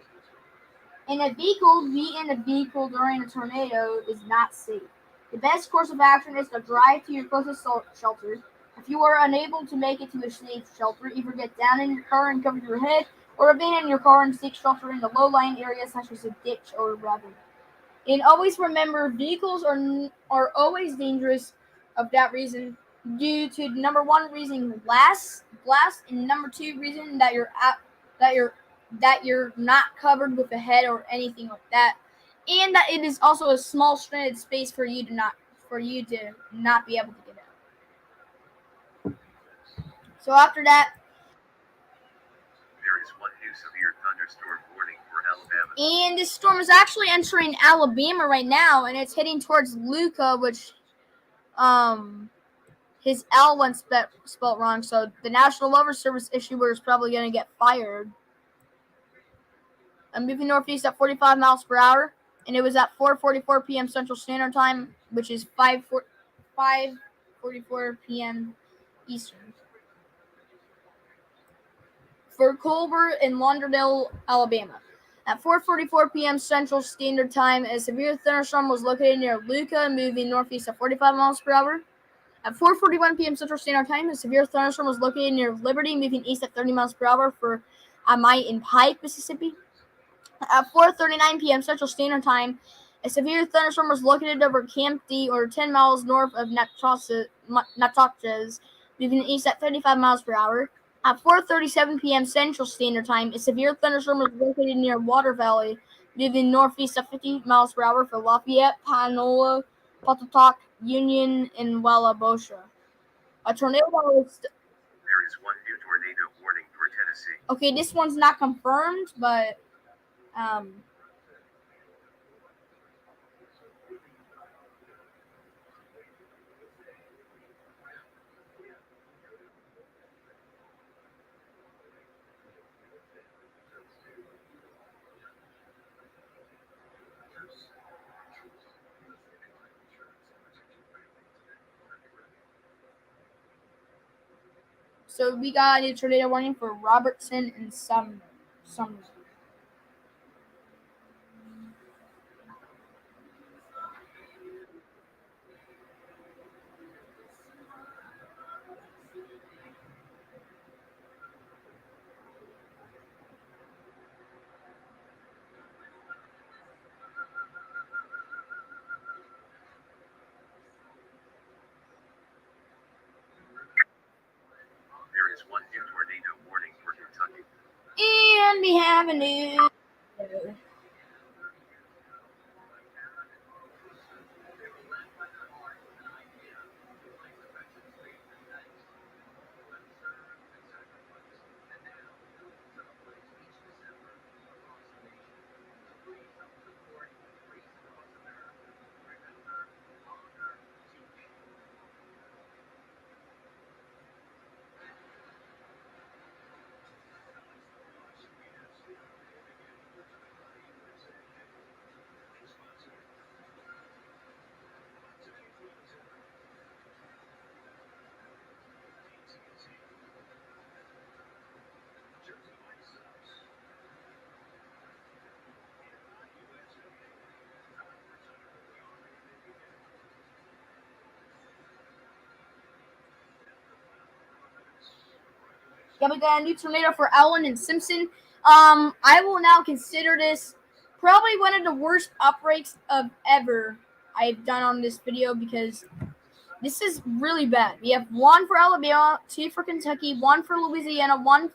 Be in a vehicle during a tornado is not safe. The best course of action is to drive to your closest shelter. If you are unable to make it to a safe shelter, either get down in your car and cover your head, or abandon your car and seek shelter in the low-lying areas such as a ditch or a ravine. And always remember, vehicles are always dangerous of that reason, due to #1 reason blast, and #2 reason that you're not covered with a head or anything like that, and that it is also a small stranded space for you to not be able to get out. So after that, There is one new severe thunderstorm warning for Alabama. and this storm is actually entering Alabama right now, and it's heading towards Luca, which his L went spelled wrong, so the National Weather Service issuer is probably going to get fired. I'm moving northeast at 45 miles per hour. and it was at 4:44 p.m. Central Standard Time, which is 5:44 p.m. Eastern. For Colbert in Lauderdale, Alabama. At 4:44 p.m. Central Standard Time, a severe thunderstorm was located near Luca, moving northeast at 45 miles per hour. At 4:41 p.m. Central Standard Time, a severe thunderstorm was located near Liberty, moving east at 30 miles per hour for Amite in Pike, Mississippi. At 4:39 p.m. Central Standard Time, a severe thunderstorm was located over Camp D, or 10 miles north of Natchez, moving east at 35 miles per hour. At 4:37 p.m. Central Standard Time, a severe thunderstorm was located near Water Valley, moving northeast at 50 miles per hour for Lafayette, Panola, Pontotoc, Union, and Wallabosha. A tornado was... There is one new tornado warning for Tennessee. Okay, this one's not confirmed, but so we got a tornado warning for Robertson and Sumner. There is one new tornado warning for Kentucky. And we have a new... Yeah, we got a new tornado for Allen and Simpson. I will now consider this probably one of the worst outbreaks of ever I've done on this video, because this is really bad. We have 1 for Alabama, 2 for Kentucky, 1 for Louisiana, 1.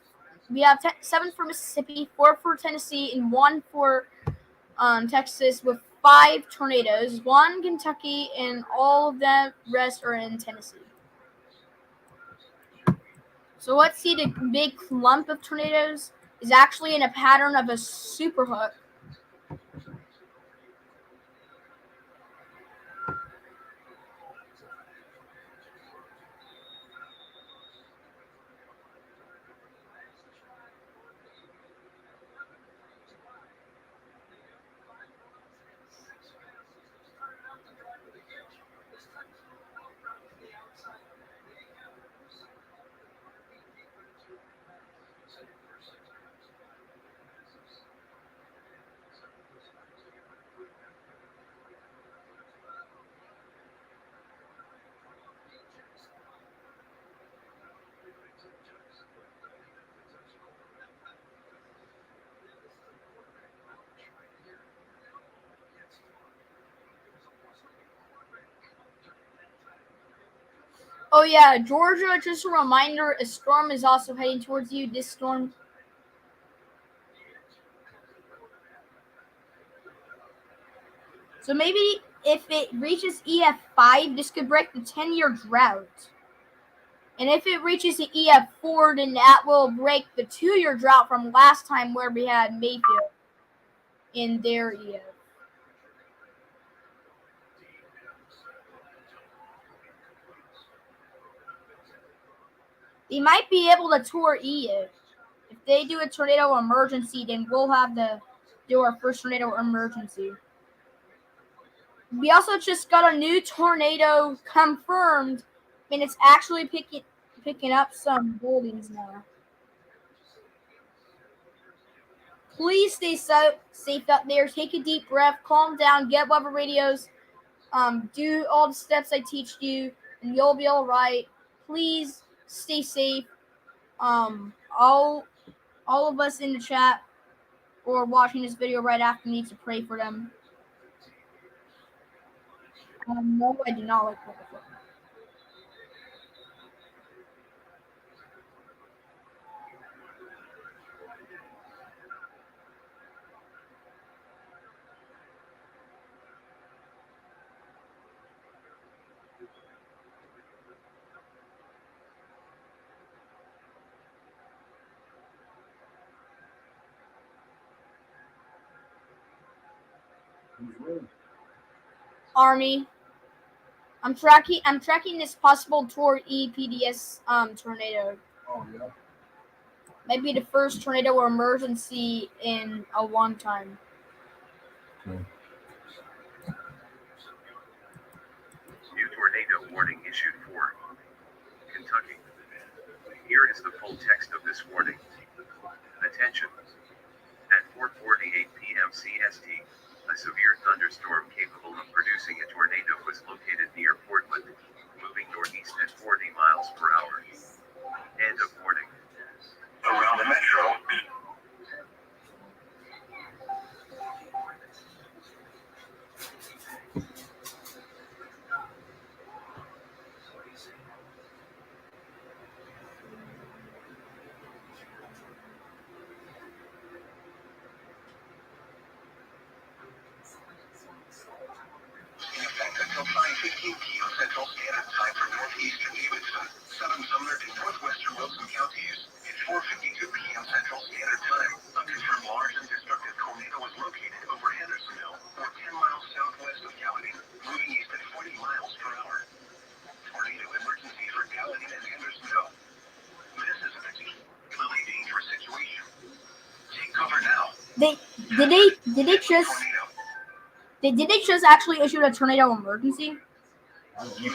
We have 7 for Mississippi, 4 for Tennessee, and 1 for Texas, with 5 tornadoes. 1 Kentucky, and all of the rest are in Tennessee. So let's see, the big clump of tornadoes is actually in a pattern of a superhook. Oh yeah, Georgia, just a reminder, a storm is also heading towards you. This storm. So maybe if it reaches EF5, this could break the 10-year drought. And if it reaches the EF4, then that will break the 2-year drought from last time, where we had Mayfield in their EF. They might be able to tour EF. If they do a tornado emergency, then we'll have to do our first tornado emergency. We also just got a new tornado confirmed, and it's actually picking up some buildings now. Please stay safe out there. Take a deep breath, calm down, get weather radios, do all the steps I teach you, and you'll be all right. Please stay safe. All of us in the chat or watching this video right after need to pray for them. No, I do not like Coca-Cola. Army. I'm tracking this possible PDS tornado. Oh, yeah. Might be the first tornado emergency in a long time. Okay. New tornado warning issued for Kentucky. Here is the full text of this warning. Attention. At 4:48 p.m. CST, a severe thunderstorm capable of producing a tornado was located near Portland, moving northeast at 40 miles per hour. End of warning. Around the metro. In effect until 5:15 p.m. Central Standard Time for northeastern Davidson, southern Sumner, and northwestern Wilson counties. It's 4:52 p.m. Central Standard Time. A confirmed large and destructive tornado was located over Hendersonville, or 10 miles southwest of Gallatin, moving east at 40 miles per hour. Tornado emergency for Gallatin and Hendersonville. This is a particularly dangerous situation. Take cover now. Did they just actually issue a tornado emergency? I don't know.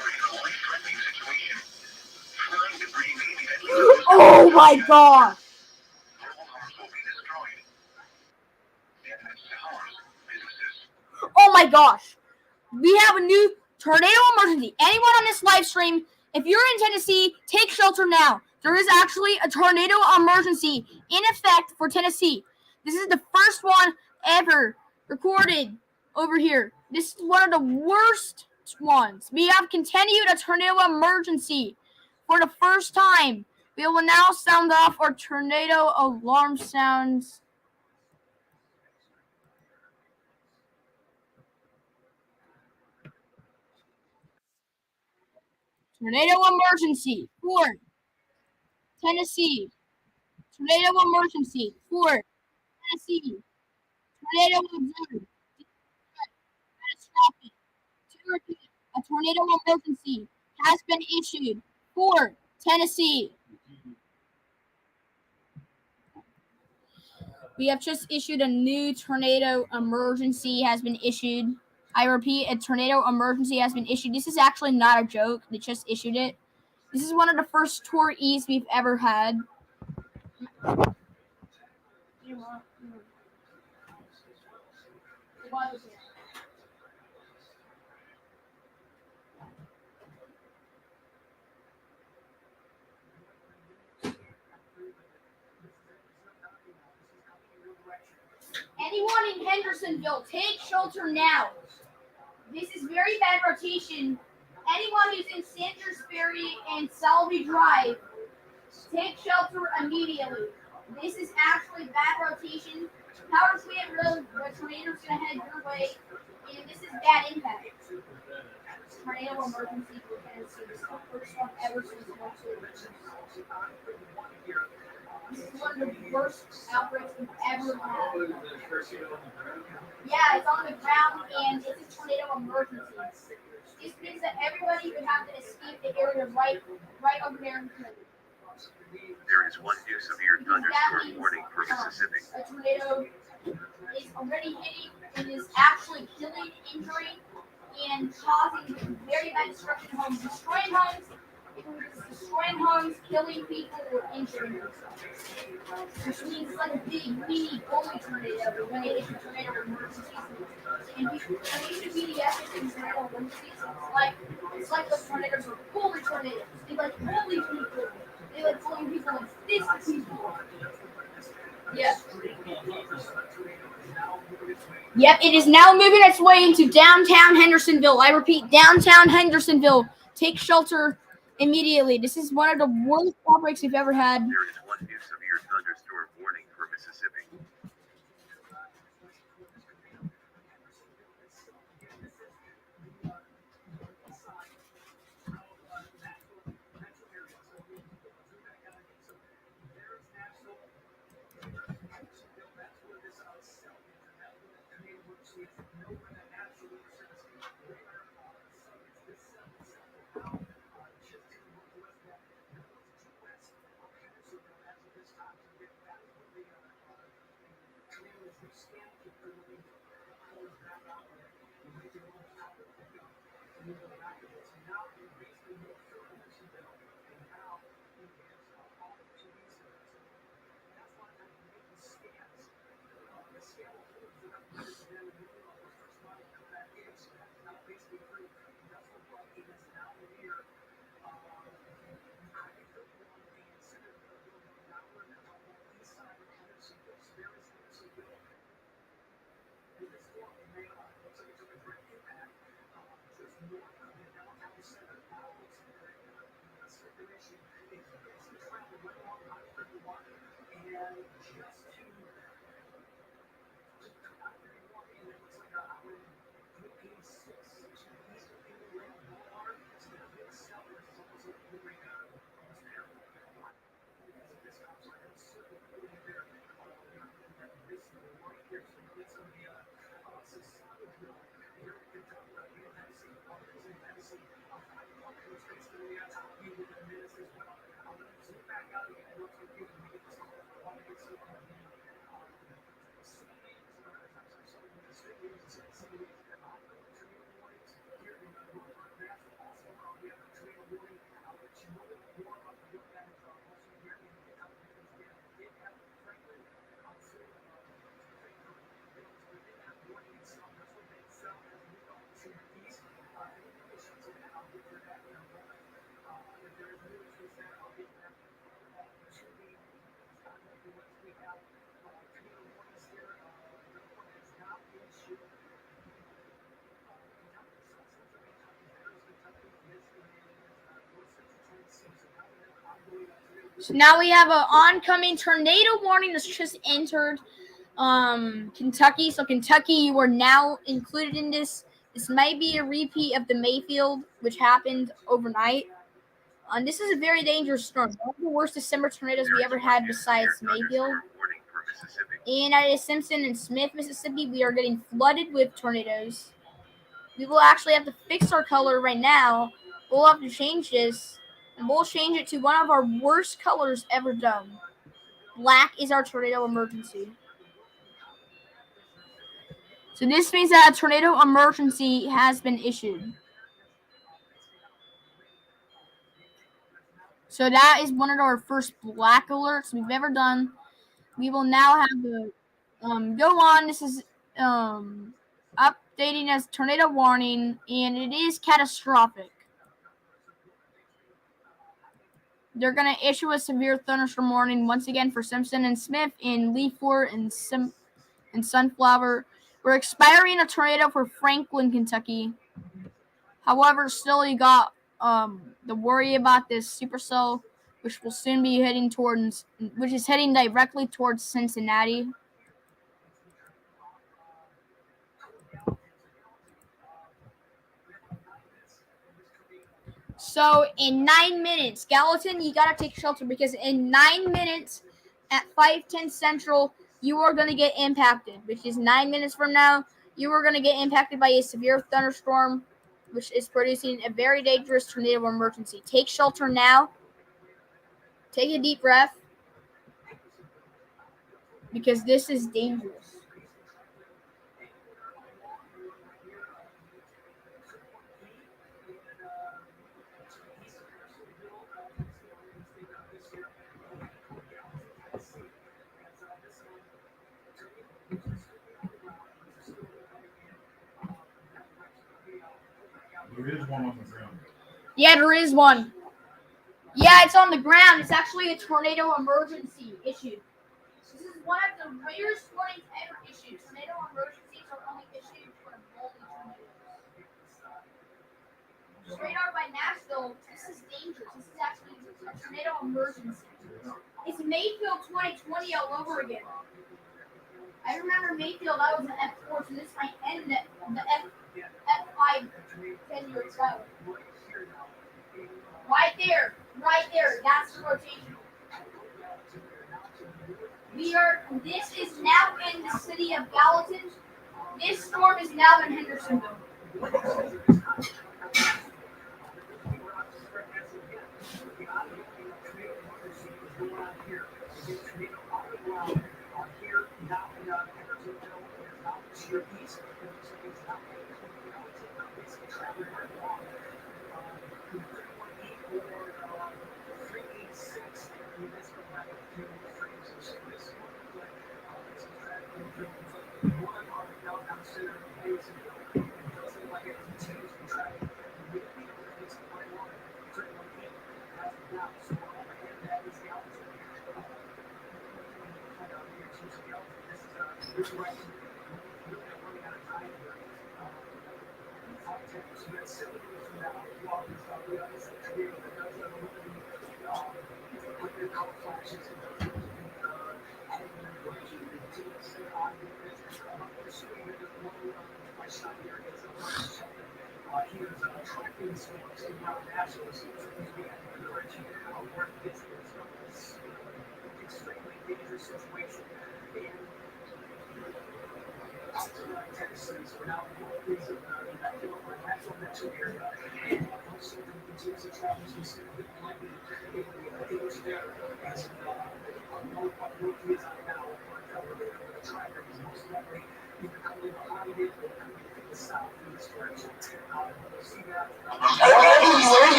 Oh my god! Oh my gosh! We have a new tornado emergency. Anyone on this live stream, if you're in Tennessee, take shelter now. There is actually a tornado emergency in effect for Tennessee. This is the first one ever recorded over here. This is one of the worst ones. We have continued a tornado emergency for the first time. We will now sound off our tornado alarm sounds. Tornado emergency for Tennessee. Tornado emergency for Tennessee. Tornado observed. Catastrophic. To repeat, a tornado emergency has been issued for Tennessee. We have just issued a new tornado emergency has been issued. I repeat, a tornado emergency has been issued. This is actually not a joke. They just issued it. This is one of the first tornadoes we've ever had. Anyone in Hendersonville, take shelter now. This is very bad rotation. Anyone who's in Sanders Ferry and Selby Drive, take shelter immediately. This is actually bad rotation. Power plant road, the tornado's gonna head your way, and this is bad impact. Tornado emergency for Tennessee. This is the first one ever since This is one of the worst outbreaks we've ever had. Yeah, it's on the ground and it's a tornado emergency. This means that everybody would have to escape the area right over there in Kentucky. There is one new severe thunderstorm warning for Mississippi. A tornado is already hitting and is actually killing, injuring, and causing very bad destruction in homes, destroying homes, killing people, or injuring themselves. Which means it's like a big, mini bully tornado when it is a tornado emergency. And these PDS and tornado emergencies, it's like those tornadoes are bully tornadoes. They like bully people. They like bullying people and fist people. Yeah. Yep, it is now moving its way into downtown Hendersonville. I repeat, downtown Hendersonville. Take shelter immediately. This is one of the worst outbreaks we've ever had. There is one new severe thunderstorm warning for Mississippi. So now we have an oncoming tornado warning that's just entered Kentucky. So Kentucky, you are now included in this. This might be a repeat of the Mayfield, which happened overnight. This is a very dangerous storm. One of the worst December tornadoes we ever had besides Mayfield. And at Simpson and Smith, Mississippi, we are getting flooded with tornadoes. We will actually have to fix our color right now. We'll have to change this, and we'll change it to one of our worst colors ever done. Black is our tornado emergency. So this means that a tornado emergency has been issued. So that is one of our first black alerts we've ever done. We will now have to go on. This is updating as tornado warning, and it is catastrophic. They're going to issue a severe thunderstorm warning once again for Simpson and Smith in Leaford and Sunflower. We're expiring a tornado for Franklin, Kentucky. However, still you got the worry about this supercell, which will soon be heading towards, which is heading directly towards Cincinnati. So in 9 minutes, Gallatin, you gotta take shelter because in 9 minutes at 5:10 Central, you are gonna get impacted. Which is 9 minutes from now, you are gonna get impacted by a severe thunderstorm, which is producing a very dangerous tornado emergency. Take shelter now. Take a deep breath because this is dangerous. There is one on the ground. Yeah, there is one. Yeah, it's on the ground. It's actually a tornado emergency issued. This is one of the rarest warnings ever issued. Tornado emergencies are only issued for multi tornadoes. Radar by Nashville. This is dangerous. This is actually a tornado emergency. It's Mayfield 2020 all over again. I remember Mayfield. I was an F4, so this might end the F5 10 years ago. Right there. That's the rotation. This is now in the city of Gallatin. This storm is now in Hendersonville.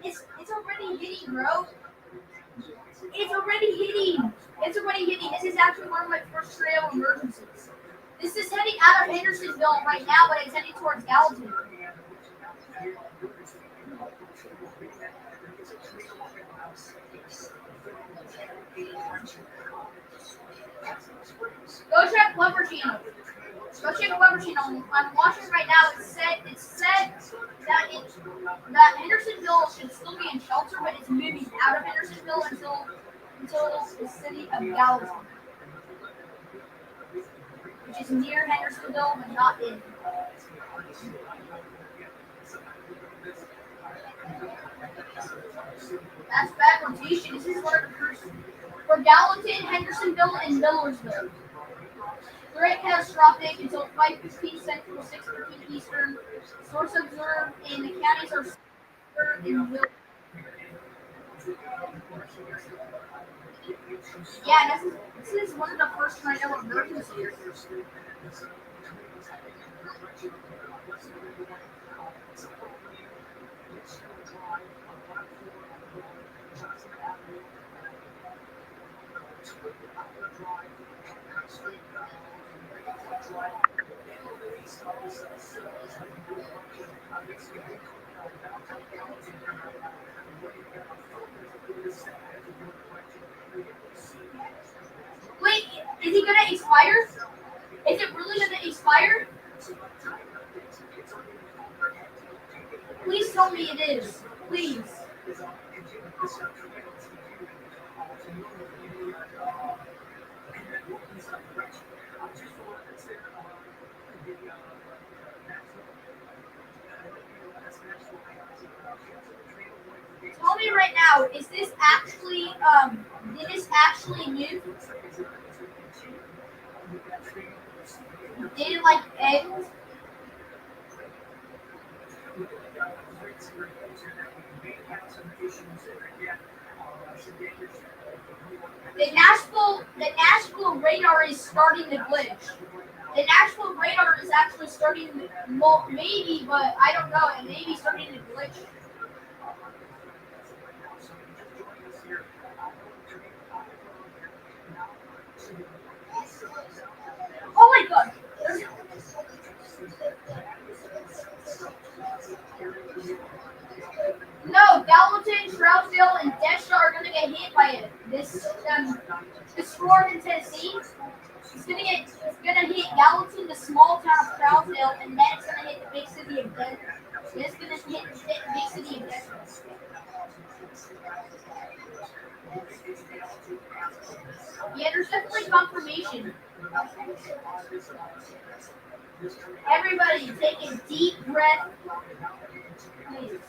It's already hitting, bro. It's already hitting. This is actually one of my first trail emergencies. This is heading out of Hendersonville right now, but it's heading towards Gallatin. Go check Weather Channel. I'm watching right now. It said that Hendersonville should still be in shelter, but it's moving out of Hendersonville until the city of Gallatin, which is near Hendersonville but not in. That's bad rotation. This is one of the first for Gallatin, Hendersonville, and Millersville. Great catastrophic until 5:15 Central, 6:13 Eastern. Source observed in the counties are in Will. Yeah, this is one of the first tornado emergencies. Wait, is he gonna expire? Is it really gonna expire? Please tell me it is. Please. Tell me right now, is this actually did this actually new? Did it like end? The Nashville radar is starting to glitch. The Nashville radar is actually starting to, well, maybe, but I don't know. It may be starting to glitch. Trousdale, and Desha are going to get hit by it. This storm in Tennessee. It's gonna hit Gallatin, the small town of Trousdale, and then it's gonna hit the big city of Denver. It's gonna hit the big city of Denver. Yeah, there's definitely confirmation. Everybody, take a deep breath. Please.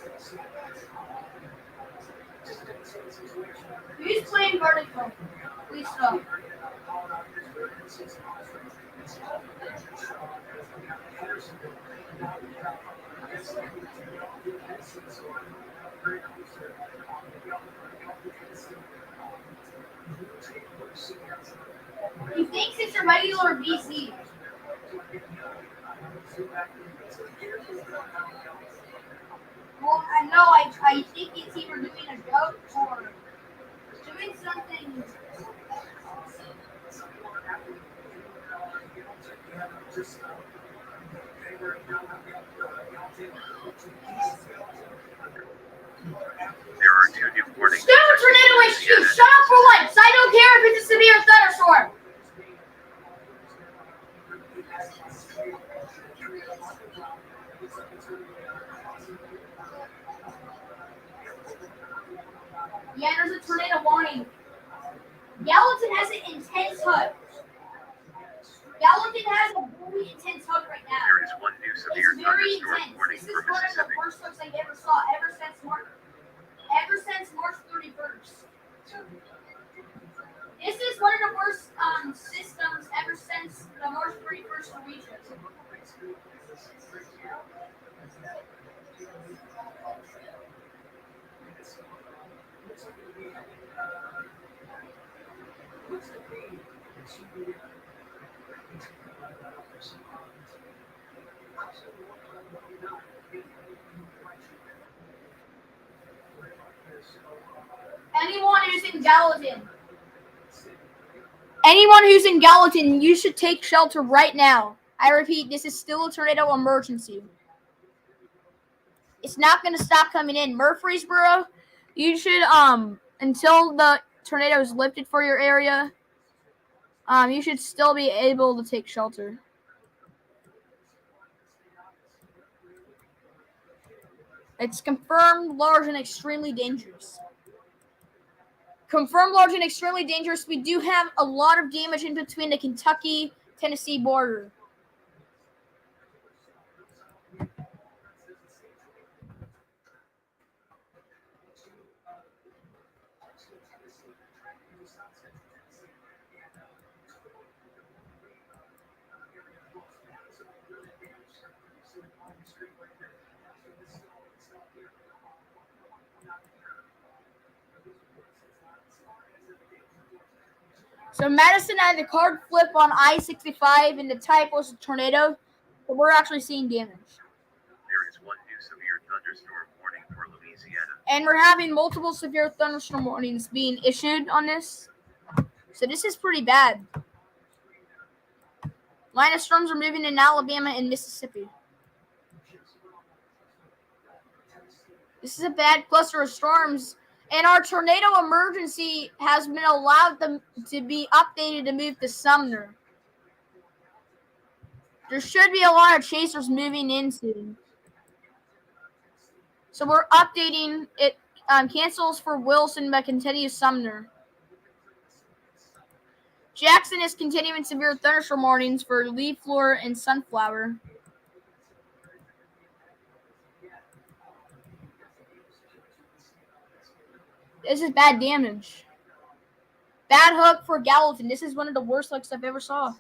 Who's playing vertical? Please stop. He thinks it's a regular VC. Well, I know. I think it's either doing a joke or doing something. There are 2 new warnings. Stupid tornado HQ! Shut up for once! I don't care if it's a severe thunderstorm! Yeah, there's a tornado warning. Gallatin has an intense hook. Gallatin has a very intense hook right now. There is 1 new severe It's very thunderstorm intense. warning This is for one of the Mississippi. worst hooks I ever saw ever since March 31st. This is one of the worst systems ever since the March 31st region. Anyone who's in Gallatin, you should take shelter right now. I repeat, this is still a tornado emergency. It's not going to stop coming in. Murfreesboro, you should, until the tornado is lifted for your area, you should still be able to take shelter. It's confirmed large and extremely dangerous. Confirmed large and extremely dangerous. We do have a lot of damage in between the Kentucky-Tennessee border. So Madison had the card flip on I-65 and the type was a tornado, but we're actually seeing damage. There is 1 new severe thunderstorm warning for Louisiana. And we're having multiple severe thunderstorm warnings being issued on this. So this is pretty bad. Line of storms are moving in Alabama and Mississippi. This is a bad cluster of storms. And our tornado emergency has been allowed to be updated to move to Sumner. There should be a lot of chasers moving in soon. So we're updating it. Cancels for Wilson but continues Sumner. Jackson is continuing severe thunderstorm warnings for leaf floor and sunflower. This is bad damage. Bad hook for Gallatin. This is one of the worst hooks I've ever saw.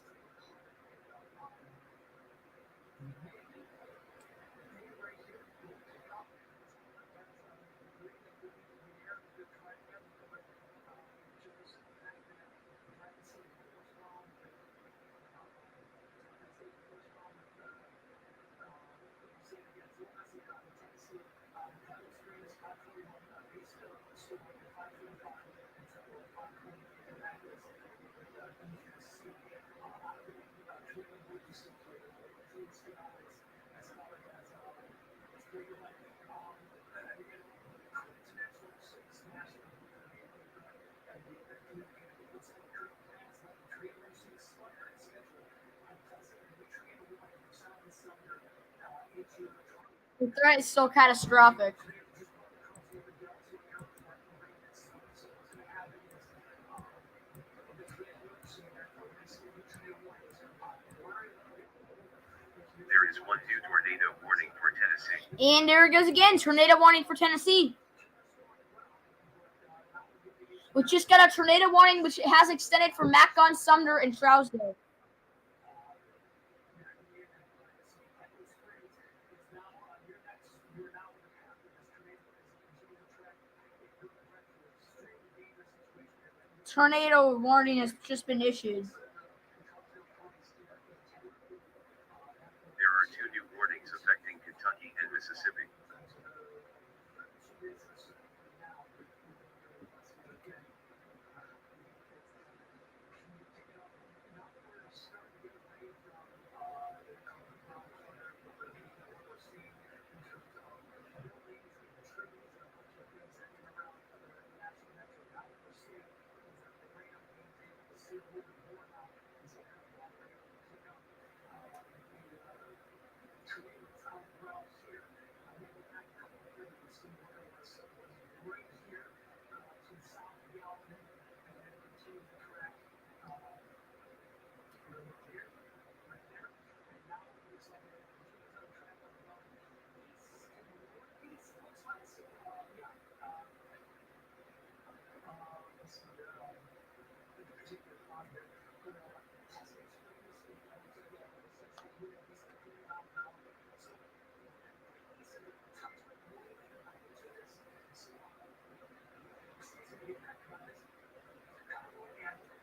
The threat is still catastrophic. There is one new tornado warning for Tennessee. And there it goes again. Tornado warning for Tennessee. We just got a tornado warning, which has extended for Macon, Sumner, and Trousdale. Tornado warning has just been issued. There are two new warnings affecting Kentucky and Mississippi.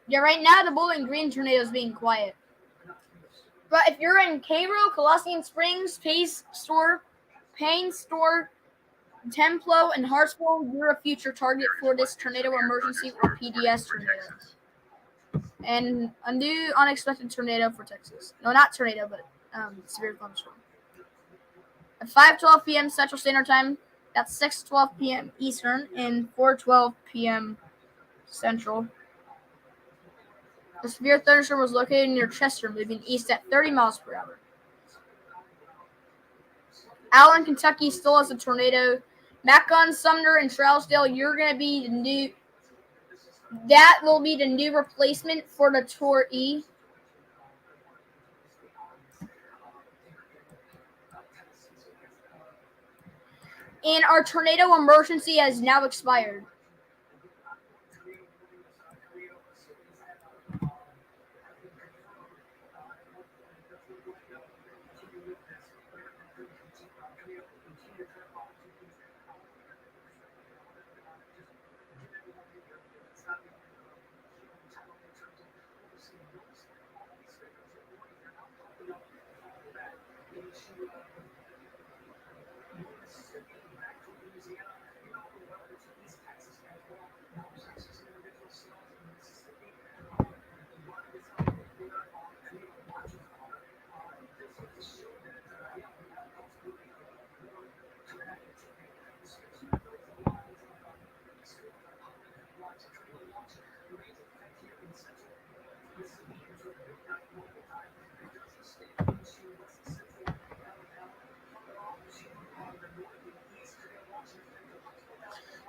Yeah, right now the Bowling Green tornado is being quiet. But if you're in Cairo, Colossian Springs, Payne Store, Templo, and Hartsville, you're a future target for this tornado emergency or PDS tornado. And a new unexpected tornado for Texas. No, not tornado, but severe thunderstorm. At 5:12 p.m. Central Standard Time, that's 6:12 p.m. Eastern, and 4:12 p.m. Central. The severe thunderstorm was located near Chester, moving east at 30 miles per hour. Allen, Kentucky still has a tornado. Macon, Sumner, and Trousdale, you're going to be the new. That will be the new replacement for the Tor E. And our tornado emergency has now expired.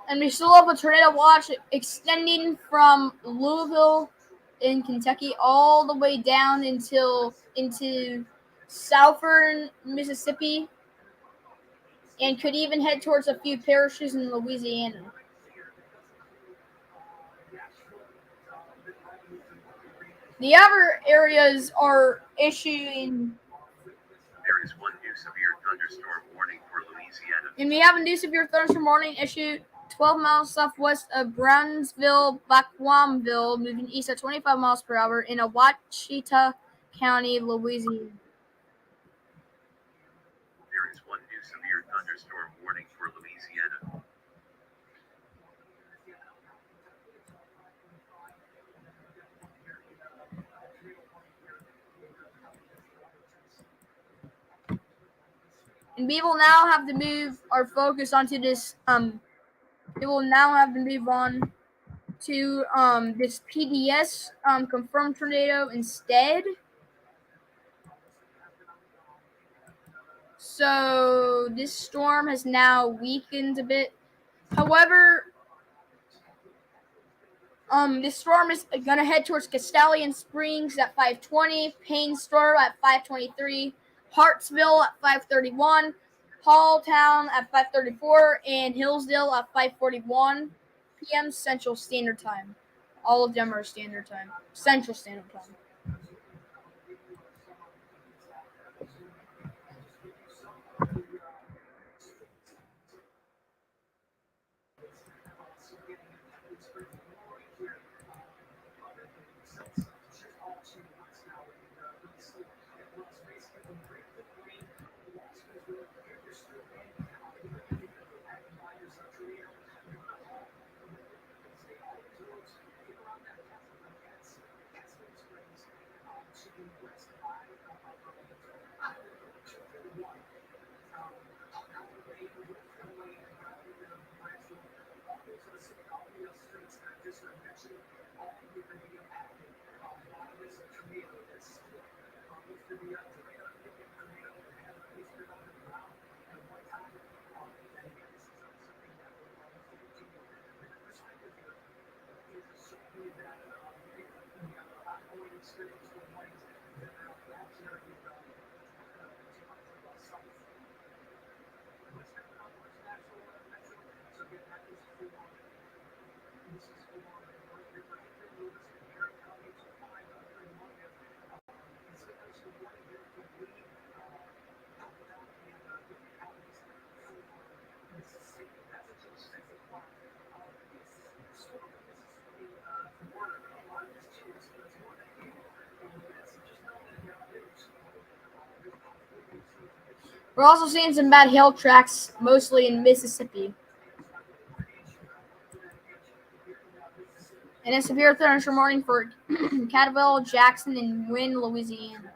And we still have a tornado watch extending from Louisville in Kentucky all the way down into southern Mississippi, and could even head towards a few parishes in Louisiana. The other areas are issuing. There is one new severe thunderstorm warning for Louisiana. And we have a new severe thunderstorm warning issued 12 miles southwest of Brownsville, Bacquamville, moving east at 25 miles per hour in Ouachita County, Louisiana. There is one new severe thunderstorm warning for Louisiana. And we will now have to move our focus onto this. We will now have to move on to this PDS confirmed tornado instead. So this storm has now weakened a bit. However, this storm is gonna head towards Castellian Springs at 5:20, Paynesboro at 5:23, Hartsville at 5:31, Halltown at 5:34, and Hillsdale at 5:41 p.m. Central Standard Time. All of them are Standard Time, Central Standard Time. We're also seeing some bad hail tracks, mostly in Mississippi. And a severe thunderstorm warning for Cadwell, Jackson, and Wynne, Louisiana.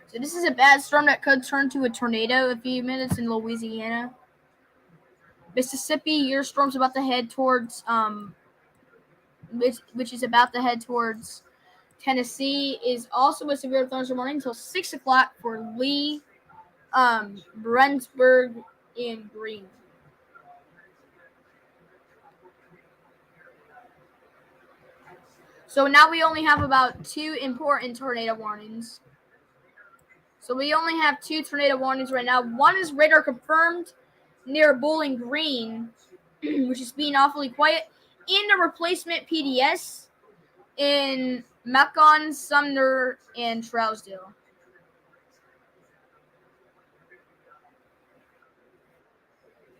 So this is a bad storm that could turn to a tornado in a few minutes in Louisiana. Mississippi, your storm's about to head towards which is about to head towards Tennessee, is also a severe thunderstorm warning until 6 o'clock for Lee, Brentsburg, and Greene. So now we only have about 2 important tornado warnings. So we only have 2 tornado warnings right now. One is radar confirmed near Bowling Green, which is being awfully quiet, and a replacement PDS in Macon, Sumner, and Trousdale.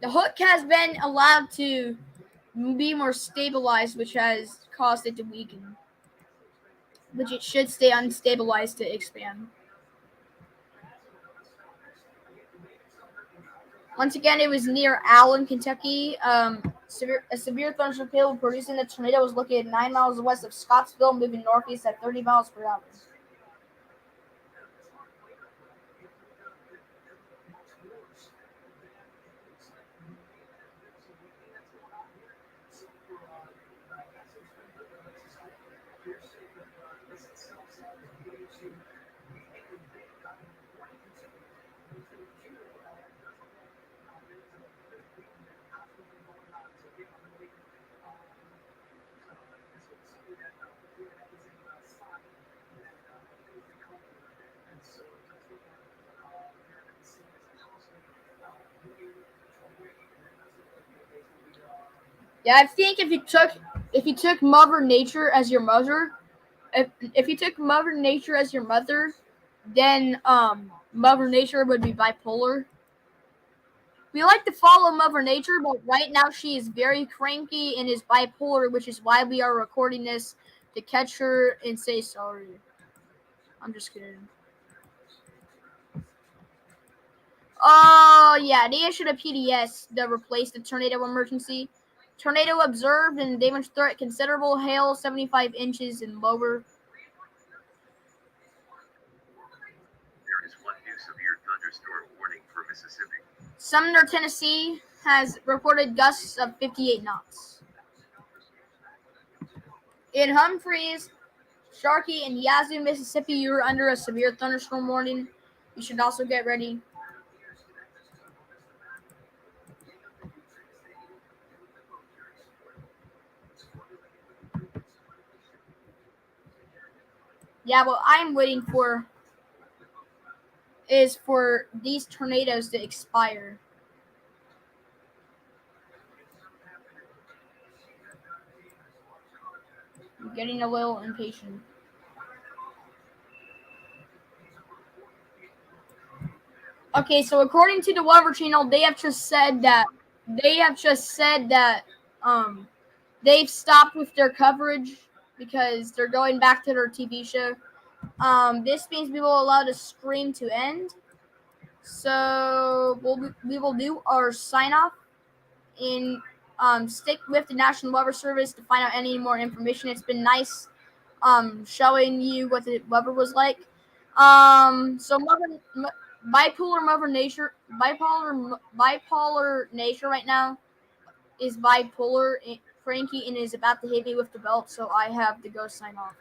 The hook has been allowed to be more stabilized, which has caused it to weaken, which it should stay unstabilized to expand. Once again, it was near Allen, Kentucky. A severe thunderstorm field producing a tornado was located 9 miles west of Scottsville, moving northeast at 30 miles per hour. Yeah, I think if you took Mother Nature as your mother, if you took Mother Nature as your mother, then Mother Nature would be bipolar. We like to follow Mother Nature, but right now she is very cranky and is bipolar, which is why we are recording this to catch her and say sorry. I'm just kidding. Oh, yeah, they issued a PDS that replaced the tornado emergency. Tornado observed and damage threat considerable hail, 75 inches and lower. There is one new severe thunderstorm warning for Mississippi. Sumner, Tennessee has reported gusts of 58 knots. In Humphreys, Sharkey, and Yazoo, Mississippi, you are under a severe thunderstorm warning. You should also get ready. Yeah, what I'm waiting for is for these tornadoes to expire. I'm getting a little impatient. Okay, so according to the Weather Channel, they have just said that they've stopped with their coverage because they're going back to their TV show. This means we will allow the stream to end. So we will do our sign off and stick with the National Weather Service to find out any more information. It's been nice showing you what the weather was like. So bipolar nature right now is bipolar. Frankie and is about to hit me with the belt, so I have to go sign off.